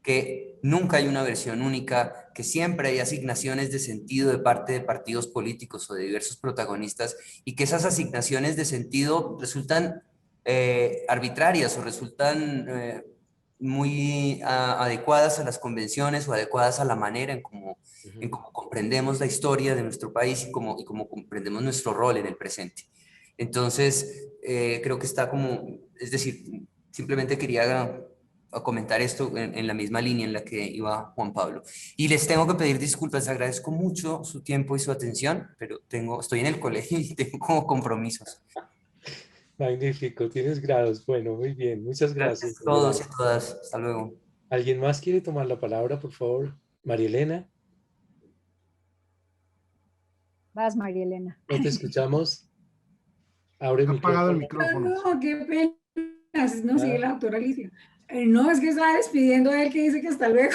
que nunca hay una versión única, que siempre hay asignaciones de sentido de parte de partidos políticos o de diversos protagonistas, y que esas asignaciones de sentido resultan arbitrarias o resultan muy adecuadas a las convenciones o adecuadas a la manera en cómo comprendemos la historia de nuestro país y cómo comprendemos nuestro rol en el presente. Entonces, creo que está como, es decir, simplemente quería comentar esto en la misma línea en la que iba Juan Pablo. Y les tengo que pedir disculpas, agradezco mucho su tiempo y su atención, pero estoy en el colegio y tengo como compromisos. Magnífico, tienes grados. Bueno, muy bien. Muchas Gracias gracias, a Miguel todos y a Ángel. todas. Hasta luego. ¿Alguien más quiere tomar la palabra, por favor? María Elena, Vas, María Elena. no te escuchamos. Abre el Ha apagado el micrófono. micrófono. No, qué pena. No, sigue Ah, la doctora Alicia. No, es que estaba despidiendo a él que dice que hasta luego.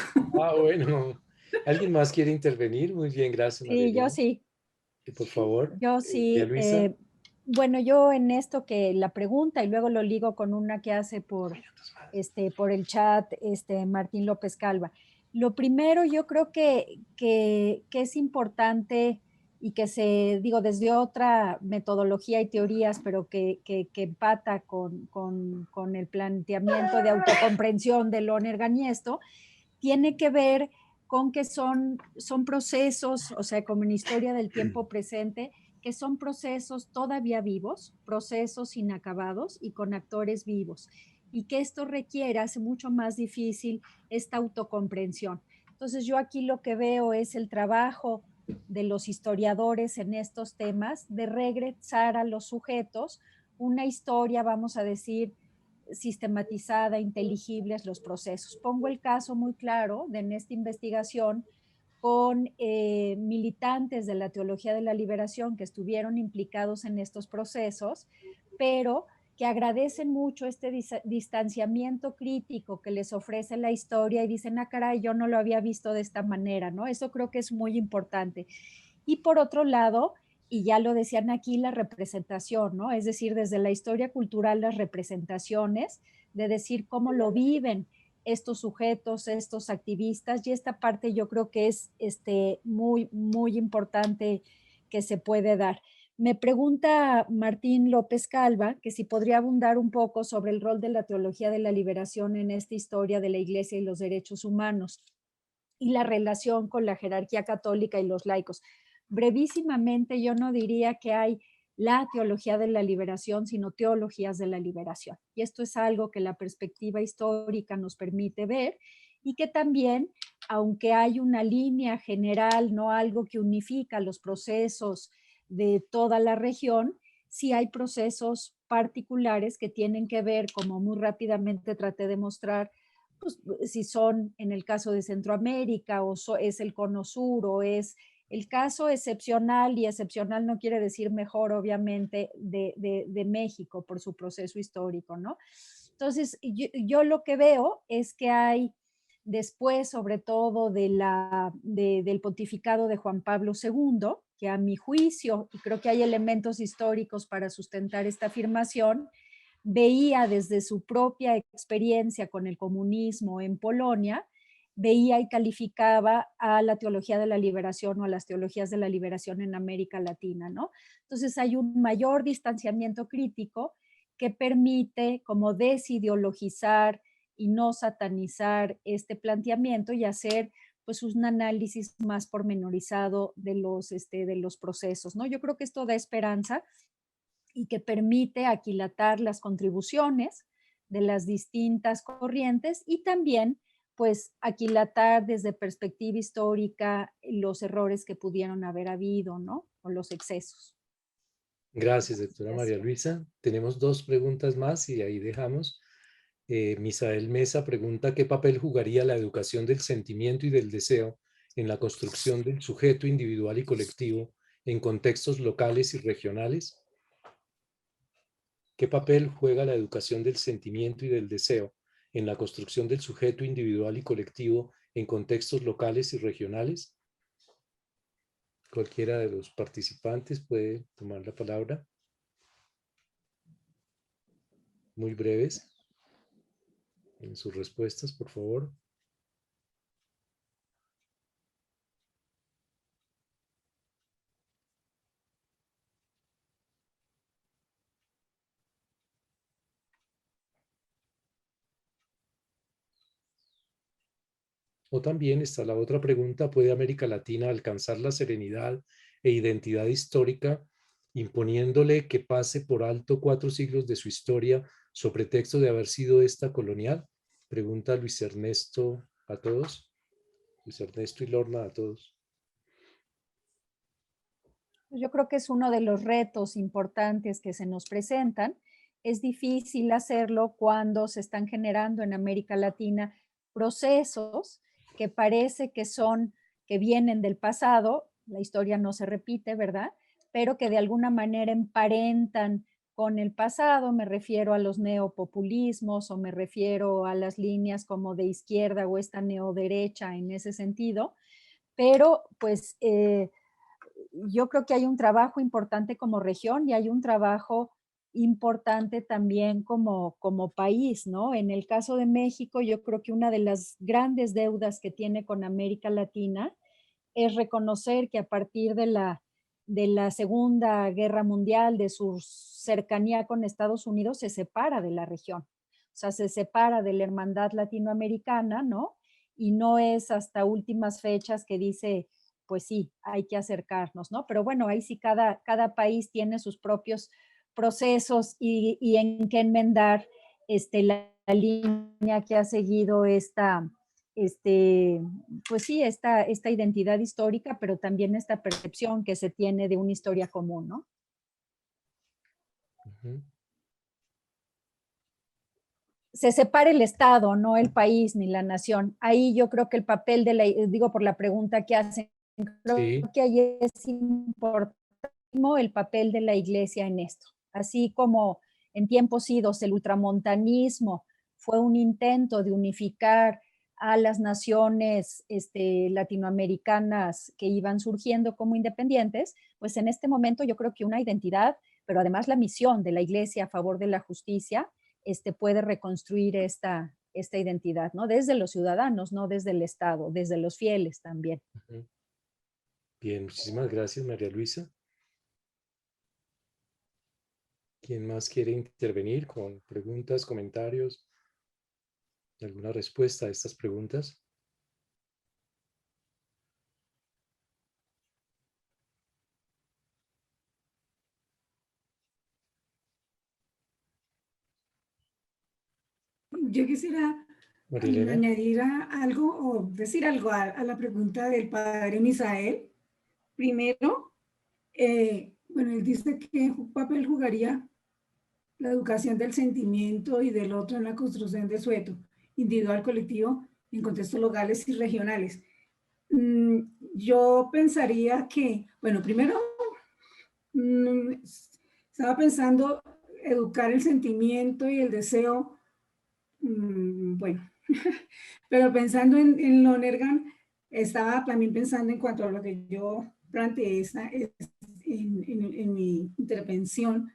bueno. ¿Alguien más quiere intervenir? Muy bien, gracias, María Sí, yo Elena. sí. Y por favor, Yo María sí, Luisa. bueno, yo en esto que la pregunta y luego lo ligo con una que hace por el chat Martín López Calva. Lo primero, yo creo que es importante y que digo, desde otra metodología y teorías, pero que empata con el planteamiento de autocomprensión de Loner Gañesto, tiene que ver con que son procesos, o sea, como en historia del tiempo presente, que son procesos todavía vivos, procesos inacabados y con actores vivos, y que esto requiere, hace mucho más difícil esta autocomprensión. Entonces yo aquí lo que veo es el trabajo de los historiadores en estos temas, de regresar a los sujetos una historia, vamos a decir, sistematizada, inteligibles los procesos. Pongo el caso muy claro de en esta investigación con militantes de la teología de la liberación que estuvieron implicados en estos procesos, pero que agradecen mucho este distanciamiento crítico que les ofrece la historia y dicen, ah, caray, yo no lo había visto de esta manera, ¿no? Eso creo que es muy importante. Y por otro lado, y ya lo decían aquí, la representación, ¿no? Es decir, desde la historia cultural, las representaciones, de decir cómo lo viven estos sujetos, estos activistas, y esta parte yo creo que es muy, muy importante que se puede dar. Me pregunta Martín López Calva que si podría abundar un poco sobre el rol de la teología de la liberación en esta historia de la Iglesia y los derechos humanos y la relación con la jerarquía católica y los laicos. Brevísimamente, yo no diría que hay la teología de la liberación, sino teologías de la liberación. Y esto es algo que la perspectiva histórica nos permite ver y que también, aunque hay una línea general, no algo que unifica los procesos de toda la región, sí hay procesos particulares que tienen que ver, como muy rápidamente traté de mostrar, pues, si son en el caso de Centroamérica o es el Cono Sur o es el caso excepcional, y excepcional no quiere decir mejor, obviamente, de México por su proceso histórico, ¿no? Entonces, yo lo que veo es que hay después, sobre todo del pontificado de Juan Pablo II, que a mi juicio, y creo que hay elementos históricos para sustentar esta afirmación, veía desde su propia experiencia con el comunismo en Polonia, veía y calificaba a la teología de la liberación o a las teologías de la liberación en América Latina, ¿no? Entonces hay un mayor distanciamiento crítico que permite como desideologizar y no satanizar este planteamiento y hacer pues un análisis más pormenorizado de los procesos, ¿no? Yo creo que esto da esperanza y que permite aquilatar las contribuciones de las distintas corrientes y también pues aquilatar desde perspectiva histórica los errores que pudieron haber habido, ¿no? O los excesos. Gracias, doctora María Luisa. Tenemos dos preguntas más y ahí dejamos. Misael Mesa pregunta qué papel jugaría la educación del sentimiento y del deseo en la construcción del sujeto individual y colectivo en contextos locales y regionales. ¿Qué papel juega la educación del sentimiento y del deseo en la construcción del sujeto individual y colectivo en contextos locales y regionales? Cualquiera de los participantes puede tomar la palabra. Muy breves en sus respuestas, por favor. O también está la otra pregunta: ¿puede América Latina alcanzar la serenidad e identidad histórica imponiéndole que pase por alto 4 siglos de su historia sobre pretexto de haber sido esta colonial? Pregunta Luis Ernesto a todos. Luis Ernesto y Lorna a todos. Yo creo que es uno de los retos importantes que se nos presentan. Es difícil hacerlo cuando se están generando en América Latina procesos que parece que vienen del pasado, la historia no se repite, ¿verdad? Pero que de alguna manera emparentan con el pasado, me refiero a los neopopulismos o me refiero a las líneas como de izquierda o esta neoderecha en ese sentido, pero pues yo creo que hay un trabajo importante como región y hay un trabajo importante también como país, ¿no? En el caso de México, yo creo que una de las grandes deudas que tiene con América Latina es reconocer que a partir de la Segunda Guerra Mundial, de su cercanía con Estados Unidos, se separa de la región. O sea, se separa de la hermandad latinoamericana, ¿no? Y no es hasta últimas fechas que dice, pues sí, hay que acercarnos, ¿no? Pero bueno, ahí sí cada país tiene sus propios procesos y en qué enmendar la línea que ha seguido este, pues sí, esta identidad histórica, pero también esta percepción que se tiene de una historia común, ¿no? Uh-huh. Se separa el Estado, no el país ni la nación. Ahí yo creo que el papel digo por la pregunta que hacen, creo Sí. que ahí es importante el papel de la iglesia en esto. Así como en tiempos idos el ultramontanismo fue un intento de unificar a las naciones latinoamericanas que iban surgiendo como independientes, pues en este momento yo creo que una identidad, pero además la misión de la iglesia a favor de la justicia, puede reconstruir esta identidad, ¿no? Desde los ciudadanos, no desde el Estado, desde los fieles también. Uh-huh. Bien, muchísimas gracias, María Luisa. ¿Quién más quiere intervenir con preguntas, comentarios, alguna respuesta a estas preguntas? Yo quisiera María Elena. añadir algo o decir algo a la pregunta del padre Misael. Primero, bueno, él dice que papel jugaría la educación del sentimiento y del otro en la construcción de sujeto individual, colectivo, en contextos locales y regionales. Yo pensaría que, bueno, primero estaba pensando educar el sentimiento y el deseo, bueno, pero pensando en Lonergan, estaba también pensando en cuanto a lo que yo planteé en mi intervención,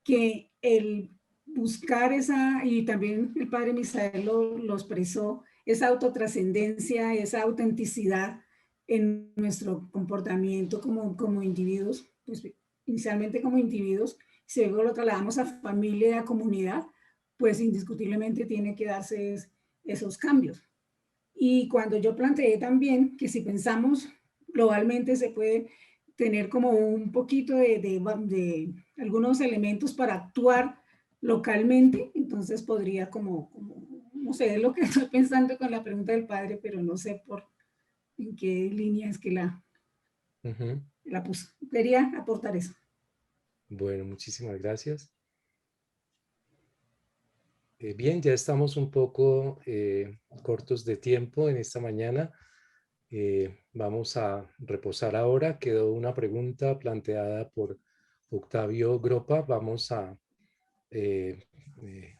que el buscar esa, y también el padre Misael lo expresó, esa autotrascendencia, esa autenticidad en nuestro comportamiento como individuos, pues inicialmente como individuos, si luego lo trasladamos a familia y a comunidad, pues indiscutiblemente tiene que darse esos cambios. Y cuando yo planteé también que si pensamos globalmente se puede tener como un poquito de algunos elementos para actuar localmente, entonces podría no sé, es lo que estoy pensando con la pregunta del padre, pero no sé en qué línea es que Uh-huh. la puso. Quería aportar eso. Bueno, muchísimas gracias. Bien, ya estamos un poco cortos de tiempo en esta mañana. Vamos a reposar ahora. Quedó una pregunta planteada por Octavio Gropa. Vamos a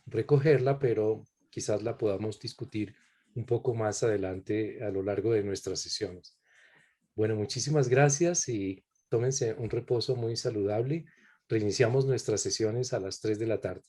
recogerla, pero quizás la podamos discutir un poco más adelante a lo largo de nuestras sesiones. Bueno, muchísimas gracias y tómense un reposo muy saludable. Reiniciamos nuestras sesiones a las 3 de la tarde.